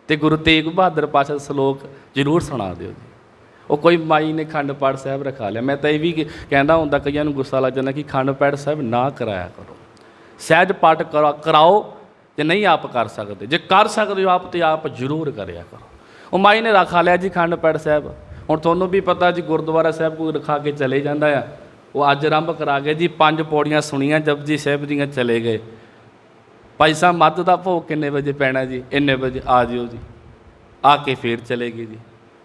ਤੇ ਗੁਰੂ ਤੇਗ ਬਹਾਦਰ ਪਾਤਸ਼ਾਹ ਦੇ ਸ਼ਲੋਕ ਜ਼ਰੂਰ ਸੁਣਾ ਦਿਓ ਜੀ। ਉਹ ਕੋਈ ਮਾਈ ਨੇ ਖੰਡ ਪਾਠ ਸਾਹਿਬ ਰਖਾ ਲਿਆ। ਮੈਂ ਤਾਂ ਇਹ ਵੀ ਕਹਿੰਦਾ ਹੁੰਦਾ, ਕਈਆਂ ਨੂੰ ਗੁੱਸਾ ਲੱਗ ਜਾਂਦਾ ਕਿ ਖੰਡ ਪਾਠ ਸਾਹਿਬ ਨਾ ਕਰਾਇਆ ਕਰੋ, ਸਹਿਜ ਪਾਠ ਕਰਾਓ। ਜੇ ਨਹੀਂ ਆਪ ਕਰ ਸਕਦੇ, ਜੇ ਕਰ ਸਕਦੇ ਹੋ ਆਪ, ਤੇ ਆਪ ਜ਼ਰੂਰ ਕਰਿਆ ਕਰੋ। ਉਹ ਮਾਈ ਨੇ ਰਖਾ ਲਿਆ ਜੀ ਖੰਡ ਪਾਠ ਸਾਹਿਬ। ਹੁਣ ਤੁਹਾਨੂੰ ਵੀ ਪਤਾ ਜੀ, ਗੁਰਦੁਆਰਾ ਸਾਹਿਬ ਕੋਈ ਰਖਾ ਕੇ ਚਲੇ ਜਾਂਦਾ ਆ। ਉਹ ਅੱਜ ਆਰੰਭ ਕਰਾ ਕੇ ਜੀ 5 ਪੌੜੀਆਂ ਸੁਣੀਆਂ ਜਪਜੀ ਸਾਹਿਬ ਦੀਆਂ, ਚਲੇ ਗਏ। ਭਾਈ ਸਾਹਿਬ ਮੱਧ ਦਾ ਭੋਗ ਕਿੰਨੇ ਵਜੇ ਪੈਣਾ ਜੀ? ਇੰਨੇ ਵਜੇ ਆ ਜਿਓ ਜੀ। ਆ ਕੇ ਫੇਰ ਚਲੇ ਗਏ ਜੀ।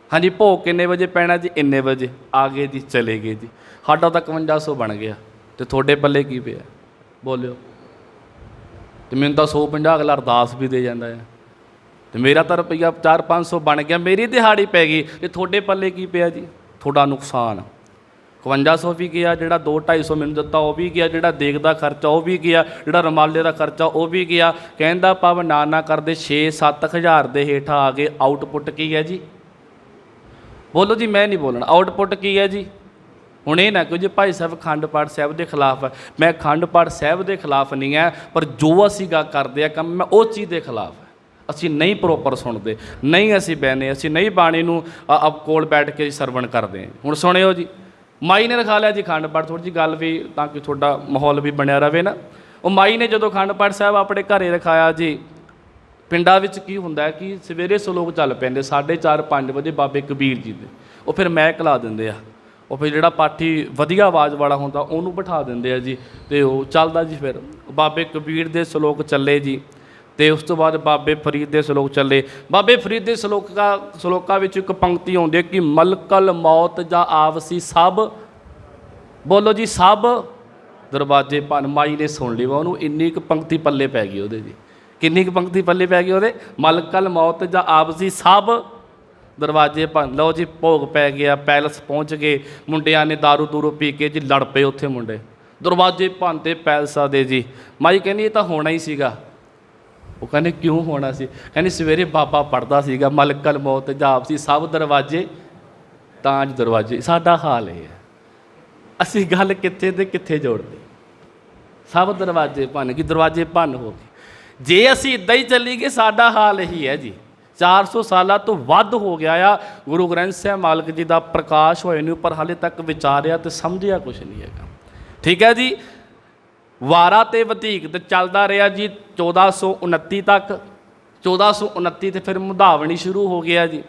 ਹਾਂਜੀ, ਭੋਗ ਕਿੰਨੇ ਵਜੇ ਪੈਣਾ ਜੀ? ਇੰਨੇ ਵਜੇ। ਆ ਗਏ ਜੀ, ਚਲੇ ਗਏ ਜੀ। ਸਾਡਾ ਤਾਂ 5100 ਬਣ ਗਿਆ। ਤੇ ਤੁਹਾਡੇ ਪੱਲੇ ਕੀ ਪਿਆ ਬੋਲਿਓ। ਤੇ ਮੈਨੂੰ ਤਾਂ 150 ਅਗਲਾ ਅਰਦਾਸ ਵੀ ਦੇ ਜਾਂਦਾ ਹੈ, ਤੇ ਮੇਰਾ ਤਾਂ ਰੁਪਈਆ 400-500 ਬਣ ਗਿਆ, ਮੇਰੀ ਦਿਹਾੜੀ ਪੈ ਗਈ, ਤੇ ਤੁਹਾਡੇ ਪੱਲੇ ਕੀ ਪਿਆ ਜੀ? ਤੁਹਾਡਾ ਨੁਕਸਾਨ। 5100 ਵੀ ਗਿਆ, ਜਿਹੜਾ 200-250 ਮੈਨੂੰ ਦਿੱਤਾ ਉਹ ਵੀ ਗਿਆ, ਜਿਹੜਾ ਦੇਗ ਦਾ ਖਰਚਾ ਉਹ ਵੀ ਗਿਆ, ਜਿਹੜਾ ਰੁਮਾਲੇ ਦਾ ਖਰਚਾ ਉਹ ਵੀ ਗਿਆ। ਕਹਿੰਦਾ ਭਾਵ ਨਾ ਕਰਦੇ 6-7 ਹਜ਼ਾਰ ਦੇ ਹੇਠਾਂ ਆ ਗਏ। ਆਊਟਪੁੱਟ ਕੀ ਹੈ ਜੀ? ਬੋਲੋ ਜੀ, ਮੈਂ ਨਹੀਂ ਬੋਲਣਾ। ਆਊਟਪੁੱਟ ਕੀ ਹੈ ਜੀ? ਹੁਣ ਇਹ ਨਾ ਕਿ ਜੇ ਭਾਈ ਸਾਹਿਬ ਅਖੰਡ ਪਾਠ ਸਾਹਿਬ ਦੇ ਖਿਲਾਫ ਹੈ, ਮੈਂ ਅਖੰਡ ਪਾਠ ਸਾਹਿਬ ਦੇ ਖਿਲਾਫ ਨਹੀਂ ਹੈ, ਪਰ ਜੋ ਅਸੀਂ ਗੱਲ ਕਰਦੇ ਆ ਕੰਮ, ਮੈਂ ਉਹ ਚੀਜ਼ ਦੇ ਖਿਲਾਫ ਹੈ। ਅਸੀਂ ਨਹੀਂ ਪ੍ਰੋਪਰ ਸੁਣਦੇ, ਨਹੀਂ ਅਸੀਂ ਬਹਿਨੇ, ਅਸੀਂ ਨਹੀਂ ਬਾਣੀ ਨੂੰ ਕੋਲ ਬੈਠ ਕੇ ਸਰਵਣ ਕਰਦੇ। ਹੁਣ ਸੁਣਿਓ ਜੀ, ਮਾਈ ਨੇ ਰਖਾ ਲਿਆ ਜੀ ਅਖੰਡ ਪਾਠ, ਥੋੜ੍ਹੀ ਜਿਹੀ ਗੱਲ ਵੀ ਤਾਂ ਕਿ ਤੁਹਾਡਾ ਮਾਹੌਲ ਵੀ ਬਣਿਆ ਰਹੇ ਨਾ। ਉਹ ਮਾਈ ਨੇ ਜਦੋਂ ਅਖੰਡ ਪਾਠ ਸਾਹਿਬ ਆਪਣੇ ਘਰੇ ਰਖਾਇਆ ਜੀ, ਪਿੰਡਾਂ ਵਿੱਚ ਕੀ ਹੁੰਦਾ ਕਿ ਸਵੇਰੇ ਸਲੋਕ ਚੱਲ ਪੈਂਦੇ 4:30-5 ਵਜੇ ਬਾਬੇ ਕਬੀਰ ਜੀ ਦੇ, ਉਹ ਫਿਰ ਮਹਿਕ ਲਾ ਦਿੰਦੇ ਆ। ਉਹ ਫਿਰ ਜਿਹੜਾ ਪਾਠੀ ਵਧੀਆ ਆਵਾਜ਼ ਵਾਲਾ ਹੁੰਦਾ ਉਹਨੂੰ ਬਿਠਾ ਦਿੰਦੇ ਆ ਜੀ, ਅਤੇ ਉਹ ਚੱਲਦਾ ਜੀ। ਫਿਰ ਬਾਬੇ ਕਬੀਰ ਦੇ ਸਲੋਕ ਚੱਲੇ ਜੀ, ਅਤੇ ਉਸ ਤੋਂ ਬਾਅਦ ਬਾਬੇ ਫਰੀਦ ਦੇ ਸਲੋਕ ਚੱਲੇ। ਬਾਬੇ ਫਰੀਦ ਦੇ ਸਲੋਕਾਂ ਵਿੱਚ ਇੱਕ ਪੰਕਤੀ ਆਉਂਦੀ ਹੈ ਕਿ ਮਲਕਲ ਮੌਤ ਜਾਂ ਆਵਸੀ ਸਭ, ਬੋਲੋ ਜੀ, ਸਭ ਦਰਵਾਜ਼ੇ ਭੰਨ। ਮਾਈ ਨੇ ਸੁਣ ਲਈ, ਉਹਨੂੰ ਇੰਨੀ ਕੁ ਪੰਕਤੀ ਪੱਲੇ ਪੈ ਗਈ ਉਹਦੇ ਜੀ। ਕਿੰਨੀ ਕੁ ਪੰਕਤੀ ਪੱਲੇ ਪੈ ਗਈ ਉਹਦੇ? ਮਲਕਲ ਮੌਤ ਜਾਂ ਆਵਸੀ ਸਭ ਦਰਵਾਜ਼ੇ ਭੰਨ। ਲਓ ਜੀ, ਭੋਗ ਪੈ ਗਿਆ, ਪੈਲਸ ਪਹੁੰਚ ਗਏ, ਮੁੰਡਿਆਂ ਨੇ ਦਾਰੂ ਦੂਰੂ ਪੀ ਕੇ ਜੀ ਲੜ ਪਏ ਉੱਥੇ ਮੁੰਡੇ, ਦਰਵਾਜ਼ੇ ਭੰਨਤੇ ਪੈਲਸਾਂ ਦੇ ਜੀ। ਮਾਈ ਕਹਿੰਦੀ ਇਹ ਤਾਂ ਹੋਣਾ ਹੀ ਸੀਗਾ। ਉਹ ਕਹਿੰਦੇ ਕਿਉਂ ਹੋਣਾ ਸੀ? ਕਹਿੰਦੀ ਸਵੇਰੇ ਬਾਬਾ ਪੜ੍ਹਦਾ ਸੀਗਾ ਮਲਕਲ ਮੌਤ ਜਾਪ ਸੀ ਸਭ ਦਰਵਾਜ਼ੇ ਤਾਂਜ ਦਰਵਾਜ਼ੇ। ਸਾਡਾ ਹਾਲ ਇਹ ਹੈ, ਅਸੀਂ ਗੱਲ ਕਿੱਥੇ ਤੇ ਕਿੱਥੇ ਜੋੜਦੇ। ਸਭ ਦਰਵਾਜ਼ੇ ਭੰਨ ਗਏ, ਦਰਵਾਜ਼ੇ ਭੰਨ ਹੋ ਗਏ। ਜੇ ਅਸੀਂ ਇੱਦਾਂ ਹੀ ਚੱਲੀ ਗਏ, ਸਾਡਾ ਹਾਲ ਇਹੀ ਹੈ ਜੀ। 400 ਸਾਲਾਂ ਤੋਂ ਵੱਧ ਹੋ ਗਿਆ ਆ ਗੁਰੂ ਗ੍ਰੰਥ ਸਾਹਿਬ ਮਾਲਕ ਜੀ ਦਾ ਪ੍ਰਕਾਸ਼ ਹੋਏ ਨੂੰ, ਪਰ ਹਾਲੇ ਤੱਕ ਵਿਚਾਰਿਆ ਤੇ ਸਮਝਿਆ ਕੁਛ ਨਹੀਂ ਹੈਗਾ। ਠੀਕ ਹੈ ਜੀ। ਵਾਰਾ ਤੇ ਵਧੀਕ ਤੇ ਚੱਲਦਾ ਰਿਹਾ ਜੀ 1429 ਤੱਕ। 1429 ਤੇ ਫਿਰ ਮੁਧਾਵਣੀ ਸ਼ੁਰੂ ਹੋ ਗਿਆ ਜੀ।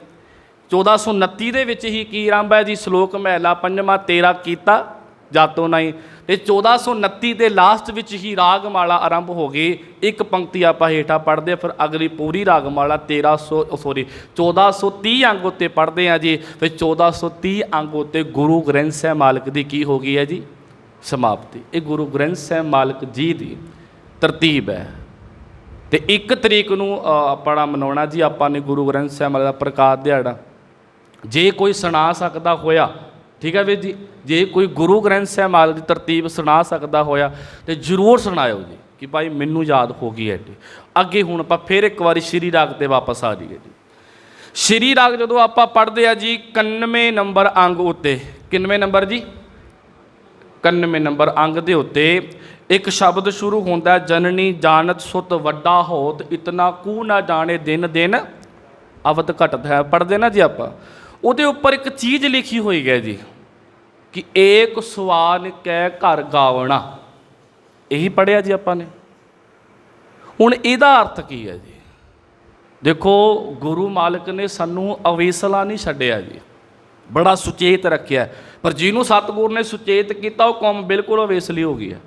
1429 ਦੇ ਵਿੱਚ ਹੀ ਕੀ ਆਰੰਭ ਹੈ ਜੀ? ਸ਼ਲੋਕ ਮਹਿਲਾ ਪੰਜਵਾਂ 13 ਕੀਤਾ ਜਾਤੋ ਨਹੀਂ। ਤੇ 1429 ਦੇ ਲਾਸਟ ਵਿੱਚ ਹੀ ਰਾਗਮਾਲਾ ਆਰੰਭ ਹੋ ਗਈ। ਇੱਕ ਪੰਕਤੀ ਆਪਾਂ ਹੇਠਾਂ ਪੜ੍ਹਦੇ, ਫਿਰ ਅਗਲੀ ਪੂਰੀ ਰਾਗਮਾਲਾ 1430 ਅੰਗ ਉੱਤੇ ਪੜ੍ਹਦੇ ਹਾਂ ਜੀ। ਫਿਰ 1430 ਅੰਗ ਉੱਤੇ ਗੁਰੂ ਗ੍ਰੰਥ ਸਾਹਿਬ ਮਾਲਕ ਦੀ ਕੀ ਹੋ ਗਈ ਹੈ ਜੀ? ਸਮਾਪਤੀ। ਇਹ ਗੁਰੂ ਗ੍ਰੰਥ ਸਾਹਿਬ ਮਾਲਕ ਜੀ ਦੀ ਤਰਤੀਬ ਹੈ। ਤੇ 1 ਤਰੀਕ ਨੂੰ ਆਪਣਾ ਮਨਾਉਣਾ ਜੀ ਆਪਾਂ ਨੇ ਗੁਰੂ ਗ੍ਰੰਥ ਸਾਹਿਬ ਮਾਲਕ ਦਾ ਪ੍ਰਕਾਸ਼ ਦਿਹਾੜਾ। ਜੇ ਕੋਈ ਸੁਣਾ ਸਕਦਾ ਹੋਇਆ, ਠੀਕ ਹੈ ਵੀਰ ਜੀ, ਜੇ ਕੋਈ ਗੁਰੂ ਗ੍ਰੰਥ ਸਾਹਿਬ ਮਾਲਕ ਦੀ ਤਰਤੀਬ ਸੁਣਾ ਸਕਦਾ ਹੋਇਆ ਤੇ ਜ਼ਰੂਰ ਸੁਣਾਇਓ ਜੀ ਕਿ ਭਾਈ ਮੈਨੂੰ ਯਾਦ ਹੋ ਗਈ ਐਡੀ। ਅੱਗੇ ਹੁਣ ਆਪਾਂ ਫਿਰ ਇੱਕ ਵਾਰੀ ਸ਼੍ਰੀ ਰਾਗ ਤੇ ਵਾਪਸ ਆ ਜਾਈਏ ਜੀ। ਸ਼੍ਰੀ ਰਾਗ ਜਦੋਂ ਆਪਾਂ ਪੜ੍ਹਦੇ ਆ ਜੀ 91 ਨੰਬਰ ਅੰਗ ਉੱਤੇ, 91 ਨੰਬਰ ਜੀ, 91 ਨੰਬਰ ਅੰਗ ਦੇ ਉੱਤੇ ਇੱਕ ਸ਼ਬਦ ਸ਼ੁਰੂ ਹੁੰਦਾ, ਜਨਨੀ ਜਾਣਤ ਸੁਤ ਵੱਡਾ ਹੋਤ ਇਤਨਾ ਕੂ ਨਾ ਜਾਣੇ ਦਿਨ ਦਿਨ ਅਵਧ ਘਟਤ ਹੈ। ਪੜ੍ਹਦੇ ਨਾ ਜੀ ਆਪਾਂ, ਉਹਦੇ ਉੱਪਰ ਇੱਕ ਚੀਜ਼ ਲਿਖੀ ਹੋਈ ਹੈ ਜੀ ਕਿ ਏਕ ਸਵਾਨ ਕੈ ਘਰ ਗਾਵਣਾ। ਇਹੀ ਪੜ੍ਹਿਆ ਜੀ ਆਪਾਂ ਨੇ। ਹੁਣ ਇਹਦਾ ਅਰਥ ਕੀ ਹੈ ਜੀ? ਦੇਖੋ, ਗੁਰੂ ਮਾਲਕ ਨੇ ਸਾਨੂੰ ਅਵੇਸਲਾ ਨਹੀਂ ਛੱਡਿਆ ਜੀ, ਬੜਾ ਸੁਚੇਤ ਰੱਖਿਆ। ਪਰ ਜਿਹਨੂੰ ਸਤਿਗੁਰ ਨੇ ਸੁਚੇਤ ਕੀਤਾ ਉਹ ਕੌਮ ਬਿਲਕੁਲ ਅਵੇਸਲੀ ਹੋ ਗਈ ਹੈ।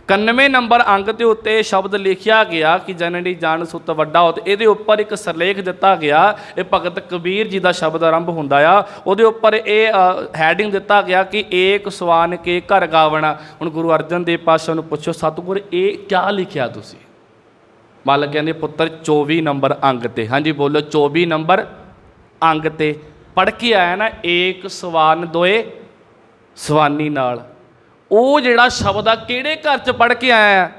91 ਨੰਬਰ ਅੰਗ ਦੇ ਉੱਤੇ ਸ਼ਬਦ ਲਿਖਿਆ ਗਿਆ ਕਿ ਜਨਨੀ ਜਾਣ ਸੁਤ ਵੱਡਾ ਹੋਤ। ਇਹਦੇ ਉੱਪਰ ਇੱਕ ਸਿਰਲੇਖ ਦਿੱਤਾ ਗਿਆ, ਇਹ ਭਗਤ ਕਬੀਰ ਜੀ ਦਾ ਸ਼ਬਦ ਆਰੰਭ ਹੁੰਦਾ ਆ। ਉਹਦੇ ਉੱਪਰ ਇਹ ਹੈਡਿੰਗ ਦਿੱਤਾ ਗਿਆ ਕਿ ਏਕ ਸਵਾਨ ਕੇ ਘਰ ਗਾਵਣਾ। ਹੁਣ ਗੁਰੂ ਅਰਜਨ ਦੇਵ ਪਾਤਸ਼ਾਹ ਨੂੰ ਪੁੱਛੋ, ਸਤਿਗੁਰ ਇਹ ਕਿਆ ਲਿਖਿਆ ਤੁਸੀਂ? ਮਾਲਕ ਕਹਿੰਦੇ ਪੁੱਤਰ 24 ਨੰਬਰ ਅੰਗ ਤੇ। ਹਾਂਜੀ ਬੋਲੋ, 24 ਨੰਬਰ ਅੰਗ ਤੇ ਪੜ੍ਹ ਕੇ ਆਇਆ ਨਾ, ਏਕ ਸਵਾਨ ਦੋਏ ਸਵਾਨੀ ਨਾਲ। ਉਹ ਜਿਹੜਾ ਸ਼ਬਦ ਆ ਕਿਹੜੇ ਘਰ 'ਚ ਪੜ੍ਹ ਕੇ ਆਇਆ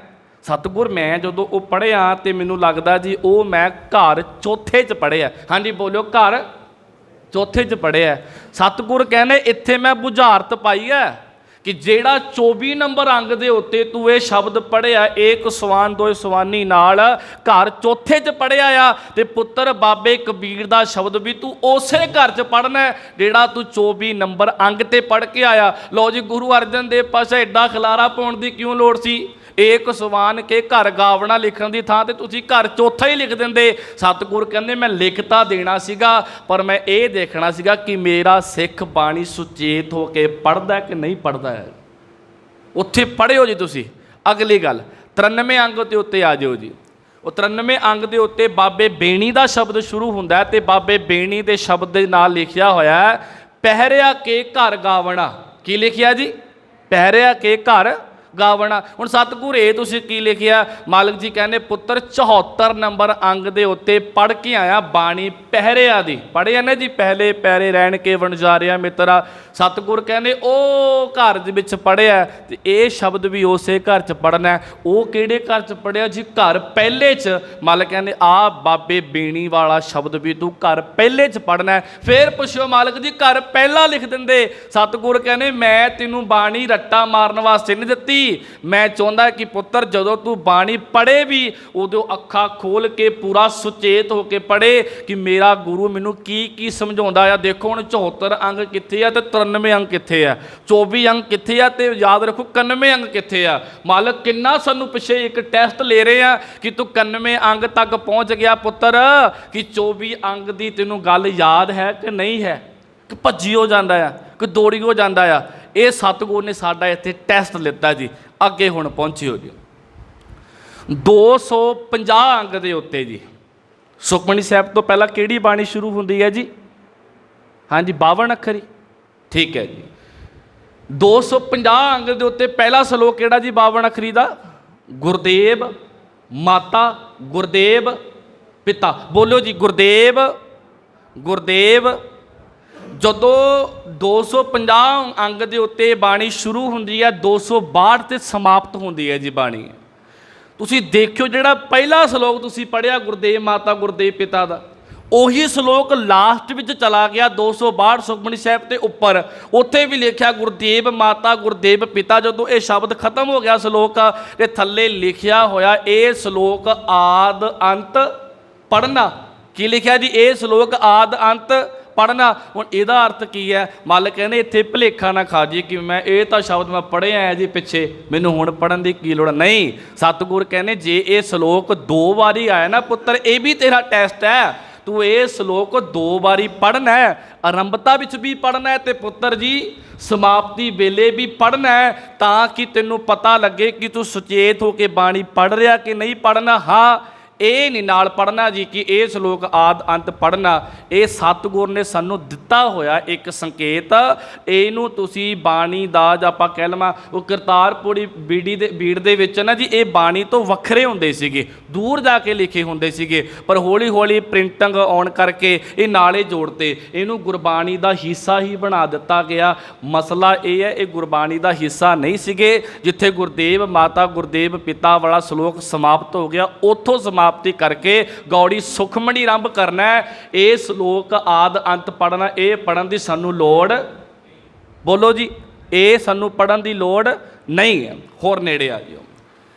ਸਤਿਗੁਰ? ਮੈਂ ਜਦੋਂ ਉਹ ਪੜ੍ਹਿਆ ਤੇ ਮੈਨੂੰ ਲੱਗਦਾ ਜੀ ਉਹ ਮੈਂ ਘਰ ਚੌਥੇ 'ਚ ਪੜ੍ਹਿਆ। ਹਾਂਜੀ ਬੋਲਿਓ, ਘਰ ਚੌਥੇ 'ਚ ਪੜ੍ਹਿਆ। ਸਤਿਗੁਰ ਕਹਿੰਦੇ ਇੱਥੇ ਮੈਂ ਬੁਝਾਰਤ ਪਾਈ ਹੈ ਕਿ ਜਿਹੜਾ 24 ਨੰਬਰ ਅੰਗ ਦੇ ਉੱਤੇ ਤੂੰ ਇਹ ਸ਼ਬਦ ਪੜ੍ਹਿਆ, ਏਕ ਸਵਾਨ ਦੋਏ ਸਵਾਨੀ ਨਾਲ, ਘਰ ਚੌਥੇ 'ਚ ਪੜ੍ਹਿਆ ਆ। ਤੇ ਪੁੱਤਰ ਬਾਬੇ ਕਬੀਰ ਦਾ ਸ਼ਬਦ ਵੀ ਤੂੰ ਉਸੇ ਘਰ 'ਚ ਪੜ੍ਹਨਾ ਜਿਹੜਾ ਤੂੰ 24 ਨੰਬਰ ਅੰਗ ਤੇ ਪੜ੍ਹ ਕੇ ਆਇਆ। ਲਓ ਜੀ, ਗੁਰੂ ਅਰਜਨ ਦੇਵ ਪਾਤਸ਼ਾਹ ਐਡਾ ਖਿਲਾਰਾ ਪਾਉਣ ਦੀ ਕਿਉਂ ਲੋੜ ਸੀ? ਏਕ ਸਵਾਨ ਕੇ ਘਰ ਗਾਵਣਾ ਲਿਖਣ ਦੀ ਥਾਂ ਤੇ ਤੁਸੀਂ ਘਰ ਚੌਥਾ ਹੀ ਲਿਖ ਦਿੰਦੇ। ਸਤਿਗੁਰ ਕਹਿੰਦੇ ਮੈਂ ਲਿਖ ਤਾਂ ਦੇਣਾ ਸੀਗਾ, ਪਰ ਮੈਂ ਇਹ ਦੇਖਣਾ ਸੀਗਾ ਕਿ ਮੇਰਾ ਸਿੱਖ ਬਾਣੀ ਸੁਚੇਤ ਹੋ ਕੇ ਪੜ੍ਹਦਾ ਕਿ ਨਹੀਂ ਪੜ੍ਹਦਾ ਹੈ। ਉੱਥੇ ਪੜ੍ਹਿਓ ਜੀ ਤੁਸੀਂ। ਅਗਲੀ ਗੱਲ 93 ਅੰਗ ਦੇ ਉੱਤੇ ਆ ਜਾਓ ਜੀ। ਉਹ 93 ਅੰਗ ਦੇ ਉੱਤੇ ਬਾਬੇ ਬੇਣੀ ਦਾ ਸ਼ਬਦ ਸ਼ੁਰੂ ਹੁੰਦਾ ਤੇ ਬਾਬੇ ਬੇਣੀ ਦੇ ਸ਼ਬਦ ਦੇ ਨਾਲ ਲਿਖਿਆ ਹੋਇਆ ਪਹਿਰਿਆ ਕੇ ਘਰ ਗਾਵਣਾ। ਕੀ ਲਿਖਿਆ ਜੀ? ਪਹਿਰਿਆ ਕੇ ਘਰ ਗਾਵਣਾ। ਹੁਣ ਸਤਿਗੁਰ ਇਹ ਤੁਸੀਂ ਕੀ ਲਿਖਿਆ? ਮਾਲਕ ਜੀ ਕਹਿੰਦੇ ਪੁੱਤਰ 74 ਨੰਬਰ ਅੰਗ ਦੇ ਉੱਤੇ ਪੜ੍ਹ ਕੇ ਆਇਆ ਬਾਣੀ ਪਹਿਰਿਆ ਦੀ। ਪੜ੍ਹਿਆ ਨਾ ਜੀ, ਪਹਿਲੇ ਪੈਰੇ ਰਹਿਣ ਕੇ ਵਣਜਾਰਿਆ ਮਿੱਤਰਾ। ਸਤਿਗੁਰ ਕਹਿੰਦੇ ਉਹ ਘਰ ਦੇ ਵਿੱਚ ਪੜ੍ਹਿਆ ਤੇ ਇਹ ਸ਼ਬਦ ਵੀ ਉਸੇ ਘਰ 'ਚ ਪੜ੍ਹਨਾ। ਉਹ ਕਿਹੜੇ ਘਰ 'ਚ ਪੜ੍ਹਿਆ ਜੀ? ਘਰ ਪਹਿਲੇ 'ਚ। ਮਾਲਕ ਕਹਿੰਦੇ ਆ ਬਾਬੇ ਬੀਣੀ ਵਾਲਾ ਸ਼ਬਦ ਵੀ ਤੂੰ ਘਰ ਪਹਿਲੇ 'ਚ ਪੜ੍ਹਨਾ। ਫਿਰ ਪੁੱਛੋ ਮਾਲਕ ਜੀ ਘਰ ਪਹਿਲਾ ਲਿਖ ਦਿੰਦੇ। ਸਤਿਗੁਰ ਕਹਿੰਦੇ ਮੈਂ ਤੈਨੂੰ ਬਾਣੀ ਰੱਟਾ ਮਾਰਨ ਵਾਸਤੇ ਨਹੀਂ ਦਿੱਤੀ, ਮੈਂ ਚਾਹੁੰਦਾ ਕਿ ਪੁੱਤਰ ਜਦੋਂ ਤੂੰ ਬਾਣੀ ਪੜ੍ਹੇ ਵੀ ਉਦੋਂ ਅੱਖਾਂ ਖੋਲ ਕੇ ਪੂਰਾ ਸੁਚੇਤ ਹੋ ਕੇ ਪੜ੍ਹੇ ਕਿ ਮੇਰਾ ਗੁਰੂ ਮੈਨੂੰ ਕੀ ਕੀ ਸਮਝਾਉਂਦਾ ਆ। ਦੇਖੋ ਹੁਣ 74 ਅੰਗ ਕਿੱਥੇ ਆ ਤੇ 93 ਅੰਗ ਕਿੱਥੇ ਆ, 24 ਅੰਗ ਕਿੱਥੇ ਆ ਤੇ ਯਾਦ ਰੱਖੋ 91 ਅੰਗ ਕਿੱਥੇ ਆ। ਮਾਲਕ ਕਿੰਨਾ ਸਾਨੂੰ ਪਿੱਛੇ ਇੱਕ ਟੈਸਟ ਲੈ ਰਹੇ ਆ ਕਿ ਤੂੰ 91 ਅੰਗ ਤੱਕ ਪਹੁੰਚ ਗਿਆ ਪੁੱਤਰ, ਕਿ 24 ਅੰਗ ਦੀ ਤੈਨੂੰ ਗੱਲ ਯਾਦ ਹੈ ਕਿ ਨਹੀਂ ਹੈ, ਕਿ ਭੱਜੀ ਹੋ ਜਾਂਦਾ ਆ, ਕਿ ਦੌੜੀ ਹੋ ਜਾਂਦਾ ਆ। ਇਹ ਸਤਿਗੁਰ ਨੇ ਸਾਡਾ ਇੱਥੇ ਟੈਸਟ ਲਿੱਤਾ ਜੀ। ਅੱਗੇ ਹੁਣ ਪਹੁੰਚਿਓ ਜੀ 250 ਅੰਗ ਦੇ ਉੱਤੇ ਜੀ। ਸੁਖਮਨੀ ਸਾਹਿਬ ਤੋਂ ਪਹਿਲਾਂ ਕਿਹੜੀ ਬਾਣੀ ਸ਼ੁਰੂ ਹੁੰਦੀ ਹੈ ਜੀ? ਹਾਂਜੀ 52 ਅੱਖਰੀ, ਠੀਕ ਹੈ ਜੀ। 250 ਅੰਗ ਦੇ ਉੱਤੇ ਪਹਿਲਾ ਸ਼ਲੋਕ ਕਿਹੜਾ ਜੀ 52 ਅੱਖਰੀ ਦਾ? ਗੁਰਦੇਵ ਮਾਤਾ ਗੁਰਦੇਵ ਪਿਤਾ। ਬੋਲੋ ਜੀ ਗੁਰਦੇਵ ਗੁਰਦੇਵ। ਜਦੋਂ 250 ਅੰਗ ਦੇ ਉੱਤੇ ਬਾਣੀ ਸ਼ੁਰੂ ਹੁੰਦੀ ਹੈ 262 ਤੇ ਸਮਾਪਤ ਹੁੰਦੀ ਹੈ ਜੀ ਬਾਣੀ। ਤੁਸੀਂ ਦੇਖਿਓ ਜਿਹੜਾ ਪਹਿਲਾ ਸ਼ਲੋਕ ਤੁਸੀਂ ਪੜ੍ਹਿਆ ਗੁਰਦੇਵ ਮਾਤਾ ਗੁਰਦੇਵ ਪਿਤਾ ਦਾ, ਉਹੀ ਸ਼ਲੋਕ ਲਾਸਟ ਵਿੱਚ ਚਲਾ ਗਿਆ 262 ਸੁਖਮਨੀ ਸਾਹਿਬ ਤੇ ਉੱਪਰ। ਉੱਥੇ ਵੀ ਲਿਖਿਆ ਗੁਰਦੇਵ ਮਾਤਾ ਗੁਰਦੇਵ ਪਿਤਾ। ਜਦੋਂ ਇਹ ਸ਼ਬਦ ਖਤਮ ਹੋ ਗਿਆ ਸ਼ਲੋਕ ਤੇ ਥੱਲੇ ਲਿਖਿਆ ਹੋਇਆ ਇਹ ਸ਼ਲੋਕ ਆਦ ਅੰਤ ਪੜ੍ਹਨਾ। ਕੀ ਲਿਖਿਆ ਜੀ? ਇਹ ਸ਼ਲੋਕ ਆਦ ਅੰਤ ਪੜ੍ਹਨਾ। ਹੁਣ ਇਹਦਾ ਅਰਥ ਕੀ ਹੈ? ਮਾਲਕ ਕਹਿੰਦੇ ਇੱਥੇ ਭੁਲੇਖਾ ਨਾ ਖਾ ਜੀ ਕਿ ਮੈਂ ਇਹ ਤਾਂ ਸ਼ਬਦ ਮੈਂ ਪੜ੍ਹਿਆ ਹੈ ਜੀ ਪਿੱਛੇ, ਮੈਨੂੰ ਹੁਣ ਪੜ੍ਹਨ ਦੀ ਕੀ ਲੋੜ? ਨਹੀਂ, ਸਤਿਗੁਰ ਕਹਿੰਦੇ ਜੇ ਇਹ ਸ਼ਲੋਕ 2 ਵਾਰੀ ਆਇਆ ਨਾ ਪੁੱਤਰ, ਇਹ ਵੀ ਤੇਰਾ ਟੈਸਟ ਹੈ। ਤੂੰ ਇਹ ਸ਼ਲੋਕ 2 ਵਾਰੀ ਪੜ੍ਹਨਾ ਹੈ, ਆਰੰਭਤਾ ਵਿੱਚ ਵੀ ਪੜ੍ਹਨਾ ਹੈ ਤੇ ਪੁੱਤਰ ਜੀ ਸਮਾਪਤੀ ਵੇਲੇ ਵੀ ਪੜ੍ਹਨਾ ਹੈ, ਤਾਂ ਕਿ ਤੈਨੂੰ ਪਤਾ ਲੱਗੇ ਕਿ ਤੂੰ ਸੁਚੇਤ ਹੋ ਕੇ ਬਾਣੀ ਪੜ੍ਹ ਰਿਹਾ ਕਿ ਨਹੀਂ ਪੜ੍ਹਨਾ। ਹਾਂ, ਇਹ ਨਹੀਂ ਨਾਲ ਪੜ੍ਹਨਾ ਜੀ ਕਿ ਇਹ ਸ਼ਲੋਕ ਆਦ ਅੰਤ ਪੜ੍ਹਨਾ। ਇਹ ਸਤਿਗੁਰ ਨੇ ਸਾਨੂੰ ਦਿੱਤਾ ਹੋਇਆ ਇੱਕ ਸੰਕੇਤ। ਇਹਨੂੰ ਤੁਸੀਂ ਬਾਣੀ ਦਾ ਜਾਂ ਆਪਾਂ ਕਹਿ ਲਵਾਂ ਉਹ ਕਰਤਾਰਪੁਰੀ ਬੀੜ ਦੇ ਵਿੱਚ ਨਾ ਜੀ ਇਹ ਬਾਣੀ ਤੋਂ ਵੱਖਰੇ ਹੁੰਦੇ ਸੀਗੇ, ਦੂਰ ਜਾ ਕੇ ਲਿਖੇ ਹੁੰਦੇ ਸੀਗੇ, ਪਰ ਹੌਲੀ ਹੌਲੀ ਪ੍ਰਿੰਟਿੰਗ ਆਉਣ ਕਰਕੇ ਇਹ ਨਾਲੇ ਜੋੜਤੇ, ਇਹਨੂੰ ਗੁਰਬਾਣੀ ਦਾ ਹਿੱਸਾ ਹੀ ਬਣਾ ਦਿੱਤਾ ਗਿਆ। ਮਸਲਾ ਇਹ ਹੈ ਇਹ ਗੁਰਬਾਣੀ ਦਾ ਹਿੱਸਾ ਨਹੀਂ ਸੀਗੇ। ਜਿੱਥੇ ਗੁਰਦੇਵ ਮਾਤਾ ਗੁਰਦੇਵ ਪਿਤਾ ਵਾਲਾ ਸ਼ਲੋਕ ਸਮਾਪਤ ਹੋ ਗਿਆ ਉੱਥੋਂ ਸਮਾਪਤੀ ਕਰਕੇ ਗੌੜੀ ਸੁਖਮਣੀ ਆਰੰਭ ਕਰਨਾ ਹੈ। ਇਹ ਸ਼ਲੋਕ ਆਦ ਅੰਤ ਪੜ੍ਹਨਾ, ਇਹ ਪੜ੍ਹਨ ਦੀ ਸਾਨੂੰ ਲੋੜ, ਬੋਲੋ ਜੀ, ਇਹ ਸਾਨੂੰ ਪੜ੍ਹਨ ਦੀ ਲੋੜ ਨਹੀਂ ਹੈ। ਹੋਰ ਨੇੜੇ ਆ ਜਿਓ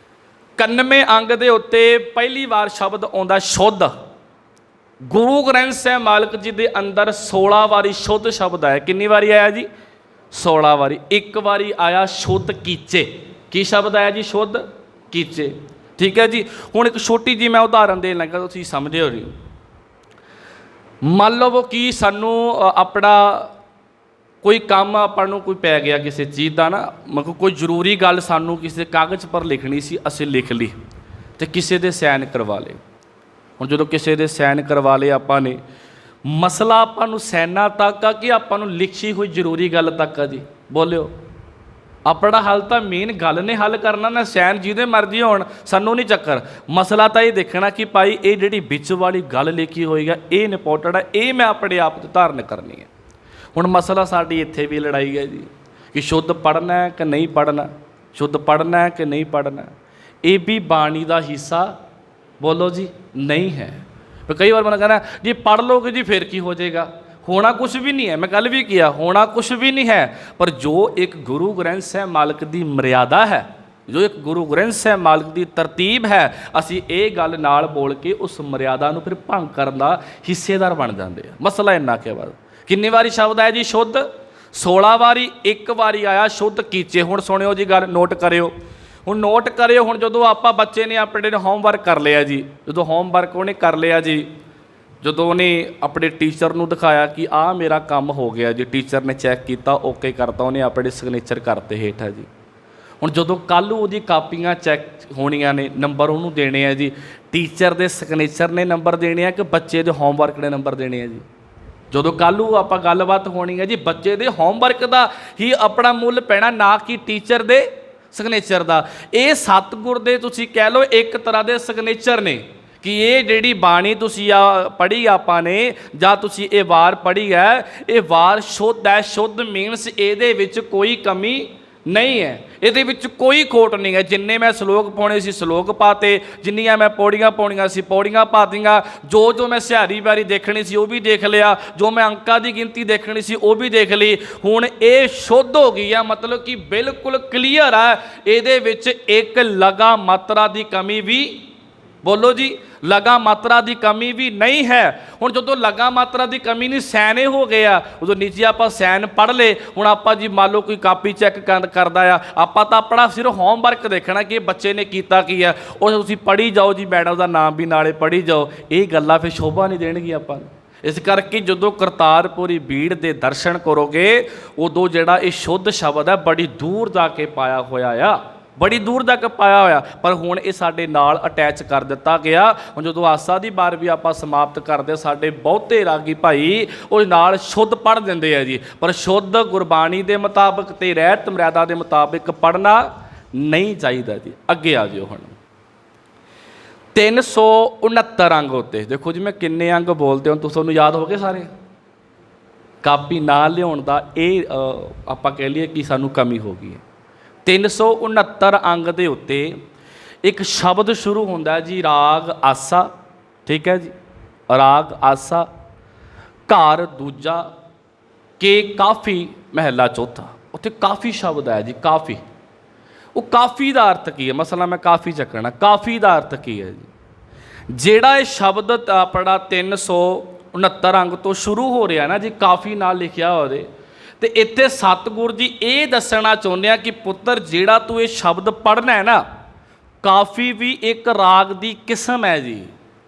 91 ਅੰਗ ਦੇ ਉੱਤੇ ਪਹਿਲੀ ਵਾਰ ਸ਼ਬਦ ਆਉਂਦਾ ਸ਼ੁੱਧ। ਗੁਰੂ ਗ੍ਰੰਥ ਸਾਹਿਬ ਮਾਲਕ ਜੀ ਦੇ ਅੰਦਰ 16 ਵਾਰੀ ਸ਼ੁੱਧ ਸ਼ਬਦ ਆਇਆ। ਕਿੰਨੀ ਵਾਰੀ ਆਇਆ ਜੀ? 16 ਵਾਰੀ। ਇੱਕ ਵਾਰੀ ਆਇਆ ਸ਼ੁੱਧ ਕੀਚੇ। ਕੀ ਸ਼ਬਦ ਆਇਆ ਜੀ? ਸ਼ੁੱਧ ਕੀਚੇ, ਠੀਕ ਹੈ ਜੀ। ਹੁਣ ਇੱਕ ਛੋਟੀ ਜੀ ਮੈਂ ਉਦਾਹਰਨ ਦੇਣ ਲੱਗਾ, ਤੁਸੀਂ ਸਮਝਦੇ ਹੋ ਜੀ। ਮੰਨ ਲਓ ਕਿ ਸਾਨੂੰ ਆਪਣਾ ਕੋਈ ਕੰਮ ਆਪਾਂ ਨੂੰ ਕੋਈ ਪੈ ਗਿਆ ਕਿਸੇ ਚੀਜ਼ ਦਾ ਨਾ, ਮਤਲਬ ਕੋਈ ਜ਼ਰੂਰੀ ਗੱਲ ਸਾਨੂੰ ਕਿਸੇ ਕਾਗਜ਼ ਪਰ ਲਿਖਣੀ ਸੀ, ਅਸੀਂ ਲਿਖ ਲਈ ਅਤੇ ਕਿਸੇ ਦੇ ਸਾਈਨ ਕਰਵਾ ਲਏ। ਹੁਣ ਜਦੋਂ ਕਿਸੇ ਦੇ ਸਾਈਨ ਕਰਵਾ ਲਏ ਆਪਾਂ ਨੇ, ਮਸਲਾ ਆਪਾਂ ਨੂੰ ਸਾਈਨਾਂ ਤੱਕ ਆ ਕਿ ਆਪਾਂ ਨੂੰ ਲਿਖੀ ਹੋਈ ਜ਼ਰੂਰੀ ਗੱਲ ਤੱਕ ਆ ਜੀ? ਬੋਲਿਓ। ਆਪਣਾ ਹੱਲ ਤਾਂ ਮੇਨ ਗੱਲ ਨੇ ਹੱਲ ਕਰਨਾ ਨਾ, ਸਾਈਨ ਜਿਹਦੇ ਮਰਜ਼ੀ ਹੋਣ, ਸਾਨੂੰ ਨਹੀਂ ਚੱਕਰ। ਮਸਲਾ ਤਾਂ ਇਹ ਦੇਖਣਾ ਕਿ ਭਾਈ ਇਹ ਜਿਹੜੀ ਵਿੱਚ ਵਾਲੀ ਗੱਲ ਲਿਖੀ ਹੋਈ ਆ ਇਹ ਇੰਪੋਰਟੈਂਟ ਹੈ, ਇਹ ਮੈਂ ਆਪਣੇ ਆਪ 'ਤੇ ਧਾਰਨ ਕਰਨੀ ਹੈ। ਹੁਣ ਮਸਲਾ ਸਾਡੀ ਇੱਥੇ ਵੀ ਲੜਾਈ ਹੈ ਜੀ ਕਿ ਸ਼ੁੱਧ ਪੜ੍ਹਨਾ ਹੈ ਕਿ ਨਹੀਂ ਪੜ੍ਹਨਾ, ਸ਼ੁੱਧ ਪੜ੍ਹਨਾ ਹੈ ਕਿ ਨਹੀਂ ਪੜ੍ਹਨਾ। ਇਹ ਵੀ ਬਾਣੀ ਦਾ ਹਿੱਸਾ, ਬੋਲੋ ਜੀ, ਨਹੀਂ ਹੈ। ਕਈ ਵਾਰ ਮੈਂ ਕਹਿੰਦਾ ਜੀ ਪੜ੍ਹ ਲਓਗੇ ਜੀ ਫਿਰ ਕੀ ਹੋ ਜਾਏਗਾ, ਹੋਣਾ ਕੁਛ ਵੀ ਨਹੀਂ ਹੈ। ਮੈਂ ਕੱਲ੍ਹ ਵੀ ਕਿਹਾ ਹੋਣਾ ਕੁਛ ਵੀ ਨਹੀਂ ਹੈ। ਪਰ ਜੋ ਇੱਕ ਗੁਰੂ ਗ੍ਰੰਥ ਸਾਹਿਬ ਮਾਲਕ ਦੀ ਮਰਿਆਦਾ ਹੈ, ਜੋ ਇੱਕ ਗੁਰੂ ਗ੍ਰੰਥ ਸਾਹਿਬ ਮਾਲਕ ਦੀ ਤਰਤੀਬ ਹੈ, ਅਸੀਂ ਇਹ ਗੱਲ ਨਾਲ ਬੋਲ ਕੇ ਉਸ ਮਰਿਆਦਾ ਨੂੰ ਫਿਰ ਭੰਗ ਕਰਨ ਦਾ ਹਿੱਸੇਦਾਰ ਬਣ ਜਾਂਦੇ ਆ। ਮਸਲਾ ਇੰਨਾ ਕਿ ਬਾਅਦ ਕਿੰਨੀ ਵਾਰੀ ਸ਼ਬਦ ਆਇਆ ਜੀ? ਸ਼ੁੱਧ 16 ਵਾਰੀ। ਇੱਕ ਵਾਰੀ ਆਇਆ ਸ਼ੁੱਧ ਕੀਚੇ। ਹੁਣ ਸੁਣਿਓ ਜੀ ਗੱਲ, ਨੋਟ ਕਰਿਓ। ਹੁਣ ਨੋਟ ਕਰਿਓ। ਹੁਣ ਜਦੋਂ ਆਪਾਂ ਬੱਚੇ ਨੇ ਆਪਣੇ ਨੇ ਹੋਮਵਰਕ ਕਰ ਲਿਆ ਜੀ, ਜਦੋਂ ਹੋਮਵਰਕ ਉਹਨੇ ਕਰ ਲਿਆ ਜੀ, ਜਦੋਂ ਉਹਨੇ ਆਪਣੇ ਟੀਚਰ ਨੂੰ ਦਿਖਾਇਆ ਕਿ ਆਹ ਮੇਰਾ ਕੰਮ ਹੋ ਗਿਆ ਜੀ, ਟੀਚਰ ਨੇ ਚੈੱਕ ਕੀਤਾ, ਓਕੇ ਕਰਤਾ, ਉਹਨੇ ਆਪਣੇ ਸਿਗਨੇਚਰ ਕਰਤੇ ਹੇਠਾਂ ਜੀ। ਹੁਣ ਜਦੋਂ ਕੱਲ੍ਹ ਉਹਦੀ ਕਾਪੀਆਂ ਚੈੱਕ ਹੋਣੀਆਂ ਨੇ, ਨੰਬਰ ਉਹਨੂੰ ਦੇਣੇ ਆ ਜੀ, ਟੀਚਰ ਦੇ ਸਿਗਨੇਚਰ ਨੇ ਨੰਬਰ ਦੇਣੇ ਆ ਕਿ ਬੱਚੇ ਦੇ ਹੋਮਵਰਕ ਨੇ ਨੰਬਰ ਦੇਣੇ ਆ ਜੀ? ਜਦੋਂ ਕੱਲ੍ਹ ਨੂੰ ਆਪਾਂ ਗੱਲਬਾਤ ਹੋਣੀ ਹੈ ਜੀ, ਬੱਚੇ ਦੇ ਹੋਮਵਰਕ ਦਾ ਹੀ ਆਪਣਾ ਮੁੱਲ ਪੈਣਾ, ਨਾ ਕਿ ਟੀਚਰ ਦੇ ਸਿਗਨੇਚਰ ਦਾ। ਇਹ ਸਤਿਗੁਰ ਦੇ ਤੁਸੀਂ ਕਹਿ ਲਓ ਇੱਕ ਤਰ੍ਹਾਂ ਦੇ ਸਿਗਨੇਚਰ ਨੇ ਕਿ ਇਹ ਜਿਹੜੀ ਬਾਣੀ ਤੁਸੀਂ ਪੜ੍ਹੀ ਆਪਾਂ ਨੇ, ਜਾਂ ਤੁਸੀਂ ਇਹ ਵਾਰ ਪੜ੍ਹੀ ਹੈ, ਇਹ ਵਾਰ ਸ਼ੁੱਧ ਹੈ। ਸ਼ੁੱਧ ਮੀਨਸ ਇਹਦੇ ਵਿੱਚ ਕੋਈ ਕਮੀ ਨਹੀਂ ਹੈ, ਇਹਦੇ ਵਿੱਚ ਕੋਈ ਖੋਟ ਨਹੀਂ ਹੈ। ਜਿੰਨੇ ਮੈਂ ਸ਼ਲੋਕ ਪਾਉਣੇ ਸੀ ਸ਼ਲੋਕ ਪਾਤੇ, ਜਿੰਨੀਆਂ ਮੈਂ ਪੌੜੀਆਂ ਪਾਉਣੀਆਂ ਸੀ ਪੌੜੀਆਂ ਪਾਤੀਆਂ, ਜੋ ਮੈਂ ਸਿਹਾਰੀ ਬਾਰੀ ਦੇਖਣੀ ਸੀ ਉਹ ਵੀ ਦੇਖ ਲਿਆ, ਜੋ ਮੈਂ ਅੰਕਾਂ ਦੀ ਗਿਣਤੀ ਦੇਖਣੀ ਸੀ ਉਹ ਵੀ ਦੇਖ ਲਈ। ਹੁਣ ਇਹ ਸ਼ੁੱਧ ਹੋ ਗਈ ਆ, ਮਤਲਬ ਕਿ ਬਿਲਕੁਲ ਕਲੀਅਰ ਆ, ਇਹਦੇ ਵਿੱਚ ਇੱਕ ਲਗਾ ਮਾਤਰਾ ਦੀ ਕਮੀ ਵੀ, ਬੋਲੋ ਜੀ, ਲਗਾ ਮਾਤਰਾ ਦੀ ਕਮੀ ਵੀ ਨਹੀਂ ਹੈ। ਹੁਣ ਜਦੋਂ ਲਗਾ ਮਾਤਰਾ ਦੀ ਕਮੀ ਨਹੀਂ, ਸੈਨ ਇਹ ਹੋ ਗਏ ਆ, ਉਦੋਂ ਨੀਚੇ ਆਪਾਂ ਸੈਨ ਪੜ੍ਹ ਲਏ। ਹੁਣ ਆਪਾਂ ਜੀ ਮੰਨ ਲਓ ਕੋਈ ਕਾਪੀ ਚੈੱਕ ਕਰਦਾ ਆ, ਆਪਾਂ ਤਾਂ ਆਪਣਾ ਸਿਰਫ ਹੋਮਵਰਕ ਦੇਖਣਾ ਕਿ ਇਹ ਬੱਚੇ ਨੇ ਕੀਤਾ ਕੀ ਆ, ਉਹ ਤੁਸੀਂ ਪੜ੍ਹੀ ਜਾਓ ਜੀ, ਮੈਡਮ ਦਾ ਨਾਮ ਵੀ ਨਾਲੇ ਪੜ੍ਹੀ ਜਾਓ। ਇਹ ਗੱਲਾਂ ਫਿਰ ਸ਼ੋਭਾ ਨਹੀਂ ਦੇਣਗੀਆਂ ਆਪਾਂ ਨੂੰ। ਇਸ ਕਰਕੇ ਜਦੋਂ ਕਰਤਾਰਪੁਰੀ ਬੀੜ ਦੇ ਦਰਸ਼ਨ ਕਰੋਗੇ, ਉਦੋਂ ਜਿਹੜਾ ਇਹ ਸ਼ੁੱਧ ਸ਼ਬਦ ਹੈ ਬੜੀ ਦੂਰ ਜਾ ਕੇ ਪਾਇਆ ਹੋਇਆ ਆ, ਬੜੀ ਦੂਰ ਤੱਕ ਪਾਇਆ ਹੋਇਆ, ਪਰ ਹੁਣ ਇਹ ਸਾਡੇ ਨਾਲ ਅਟੈਚ ਕਰ ਦਿੱਤਾ ਗਿਆ। ਹੁਣ ਜਦੋਂ ਆਸਾ ਦੀ ਵਾਰ ਵੀ ਆਪਾਂ ਸਮਾਪਤ ਕਰਦੇ, ਸਾਡੇ ਬਹੁਤੇ ਰਾਗੀ ਭਾਈ ਉਹ ਨਾਲ ਸ਼ੁੱਧ ਪੜ੍ਹ ਦਿੰਦੇ ਆ ਜੀ, ਪਰ ਸ਼ੁੱਧ ਗੁਰਬਾਣੀ ਦੇ ਮੁਤਾਬਕ ਤੇ ਰਹਿਤ ਮਰਿਆਦਾ ਦੇ ਮੁਤਾਬਕ ਪੜ੍ਹਨਾ ਨਹੀਂ ਚਾਹੀਦਾ ਜੀ। ਅੱਗੇ ਆ ਜਿਓ ਹੁਣ 369 ਅੰਗ ਉੱਤੇ ਦੇਖੋ ਜੀ, ਮੈਂ ਕਿੰਨੇ ਅੰਗ ਬੋਲਦੇ ਹਾਂ ਤੁਹਾਨੂੰ ਯਾਦ ਹੋ ਗਏ ਸਾਰੇ? ਕਾਪੀ ਨਾਲ ਲਿਆਉਣ ਦਾ ਇਹ ਆਪਾਂ ਕਹਿ ਲਈਏ ਕਿ ਸਾਨੂੰ ਕਮੀ ਹੋ ਗਈ ਹੈ। 369 ਅੰਗ ਦੇ ਉੱਤੇ ਇੱਕ ਸ਼ਬਦ ਸ਼ੁਰੂ ਹੁੰਦਾ ਜੀ, ਰਾਗ ਆਸਾ, ਠੀਕ ਹੈ ਜੀ, ਰਾਗ ਆਸਾ, ਘਰ ਦੂਜਾ, ਕੇ ਕਾਫੀ, ਮਹੱਲਾ ਚੌਥਾ। ਉੱਥੇ ਕਾਫੀ ਸ਼ਬਦ ਹੈ ਜੀ, ਕਾਫੀ। ਉਹ ਕਾਫੀ ਦਾ ਅਰਥ ਕੀ ਹੈ? ਮਸਲਾ ਮੈਂ ਕਾਫੀ ਚੱਕਣਾ, ਕਾਫੀ ਦਾ ਅਰਥ ਕੀ ਹੈ ਜੀ? ਜਿਹੜਾ ਇਹ ਸ਼ਬਦ ਆਪਣਾ 369 ਅੰਗ ਤੋਂ ਸ਼ੁਰੂ ਹੋ ਰਿਹਾ ਨਾ ਜੀ, ਕਾਫੀ ਨਾਲ ਲਿਖਿਆ ਹੋਵੇ, ਤੇ ਇੱਥੇ ਸਤਿਗੁਰ ਜੀ ਇਹ ਦੱਸਣਾ ਚਾਹੁੰਦੇ ਆ ਕਿ ਪੁੱਤਰ ਜਿਹੜਾ ਤੂੰ ਇਹ ਸ਼ਬਦ ਪੜ੍ਹਨਾ ਹੈ ਨਾ, ਕਾਫੀ ਵੀ ਇੱਕ ਰਾਗ ਦੀ ਕਿਸਮ ਹੈ ਜੀ,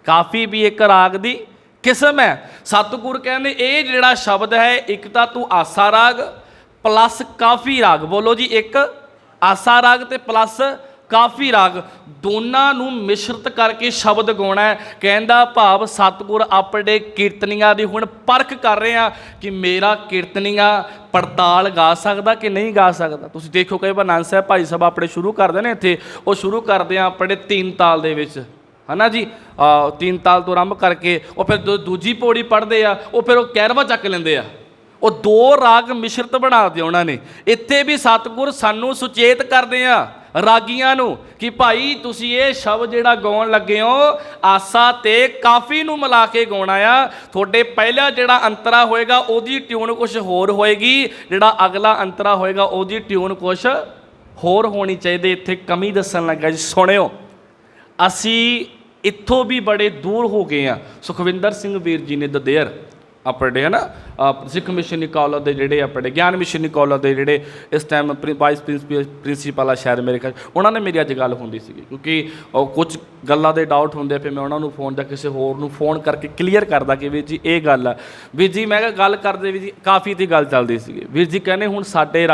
ਕਾਫੀ ਵੀ ਇੱਕ ਰਾਗ ਦੀ ਕਿਸਮ ਹੈ। ਸਤਿਗੁਰ ਕਹਿੰਦੇ ਇਹ ਜਿਹੜਾ ਸ਼ਬਦ ਹੈ, ਇੱਕ ਤਾਂ ਤੂੰ ਆਸਾ ਰਾਗ ਪਲੱਸ ਕਾਫੀ ਰਾਗ, ਬੋਲੋ ਜੀ, ਇੱਕ ਆਸਾ ਰਾਗ ਤੇ ਪਲੱਸ ਕਾਫੀ ਰਾਗ, ਦੋਨਾਂ ਨੂੰ ਮਿਸ਼ਰਤ ਕਰਕੇ ਸ਼ਬਦ ਗਾਉਣਾ ਹੈ। ਕਹਿੰਦਾ ਭਾਵ ਸਤਿਗੁਰ ਆਪਣੇ ਕੀਰਤਨੀਆਂ ਦੀ ਹੁਣ ਪਰਖ ਕਰ ਰਹੇ ਆ ਕਿ ਮੇਰਾ ਕੀਰਤਨੀਆਂ ਪੜਤਾਲ ਗਾ ਸਕਦਾ ਕਿ ਨਹੀਂ ਗਾ ਸਕਦਾ। ਤੁਸੀਂ ਦੇਖੋ ਕਈ ਵਾਰ ਆਨੰਦ ਸਾਹਿਬ ਭਾਈ ਸਾਹਿਬ ਆਪਣੇ ਸ਼ੁਰੂ ਕਰਦੇ ਨੇ, ਇੱਥੇ ਉਹ ਸ਼ੁਰੂ ਕਰਦੇ ਆ ਆਪਣੇ 3 ਤਾਲ ਦੇ ਵਿੱਚ, ਹੈ ਨਾ ਜੀ, 3 ਤਾਲ ਤੋਂ ਆਰੰਭ ਕਰਕੇ ਉਹ ਫਿਰ ਦੂਜੀ ਪੌੜੀ ਪੜ੍ਹਦੇ ਆ, ਉਹ ਫਿਰ ਉਹ ਕਹਿਰਵਾ ਚੱਕ ਲੈਂਦੇ ਆ, ਉਹ 2 ਰਾਗ ਮਿਸ਼ਰਤ ਬਣਾ ਦਿੱਤੇ ਉਹਨਾਂ ਨੇ। ਇੱਥੇ ਵੀ ਸਤਿਗੁਰ ਸਾਨੂੰ ਸੁਚੇਤ ਕਰਦੇ ਆ ਰਾਗੀਆਂ ਨੂੰ ਕਿ ਭਾਈ ਤੁਸੀਂ ਇਹ ਸ਼ਬਦ ਜਿਹੜਾ ਗਾਉਣ ਲੱਗੇ ਹੋ, ਆਸਾ ਤੇ ਕਾਫੀ ਨੂੰ ਮਿਲਾ ਕੇ ਗਾਉਣਾ ਆ। ਤੁਹਾਡੇ ਪਹਿਲਾ ਜਿਹੜਾ ਅੰਤਰਾ ਹੋਏਗਾ ਉਹਦੀ ਟਿਊਨ ਕੁਛ ਹੋਰ ਹੋਏਗੀ, ਜਿਹੜਾ ਅਗਲਾ ਅੰਤਰਾ ਹੋਏਗਾ ਉਹਦੀ ਟਿਊਨ ਕੁਛ ਹੋਰ ਹੋਣੀ ਚਾਹੀਦੀ। ਇੱਥੇ ਕਮੀ ਦੱਸਣ ਲੱਗਾ ਜੀ, ਸੁਣਿਓ, ਅਸੀਂ ਇੱਥੋਂ ਵੀ ਬੜੇ ਦੂਰ ਹੋ ਗਏ ਆ। ਸੁਖਵਿੰਦਰ ਸਿੰਘ ਵੀਰ ਜੀ ਨੇ ਦਦੇਰ ਆਪਣੇ ਹੈ ਨਾ ਸਿੱਖ ਮਿਸ਼ਨਰੀ ਕਾਲਜ ਦੇ ਜਿਹੜੇ ਆਪਣੇ ਗਿਆਨ ਮਿਸ਼ਨਰੀ ਕਾਲਜ ਦੇ ਜਿਹੜੇ ਇਸ ਟਾਈਮ ਵਾਈਸ ਪ੍ਰਿੰਸੀਪਲ ਆ ਸ਼ਾਇਦ ਮੇਰੇ ਖਿਆਲ, ਉਹਨਾਂ ਨੇ ਮੇਰੀ ਅੱਜ ਗੱਲ ਹੁੰਦੀ ਸੀਗੀ, ਕਿਉਂਕਿ ਕੁਝ ਗੱਲਾਂ ਦੇ ਡਾਊਟ ਹੁੰਦੇ, ਫਿਰ ਮੈਂ ਉਹਨਾਂ ਨੂੰ ਫੋਨ ਜਾਂ ਕਿਸੇ ਹੋਰ ਨੂੰ ਫੋਨ ਕਰਕੇ ਕਲੀਅਰ ਕਰਦਾ ਕਿ ਵੀਰ ਜੀ ਇਹ ਗੱਲ ਆ। ਵੀਰ ਜੀ ਮੈਂ ਕਿਹਾ ਗੱਲ ਕਰਦੇ, ਵੀਰ ਜੀ ਕਾਫੀ ਦੀ ਗੱਲ ਚੱਲਦੀ ਸੀਗੀ। ਵੀਰ ਜੀ ਕਹਿੰਦੇ ਹੁਣ ਸਾਡੇ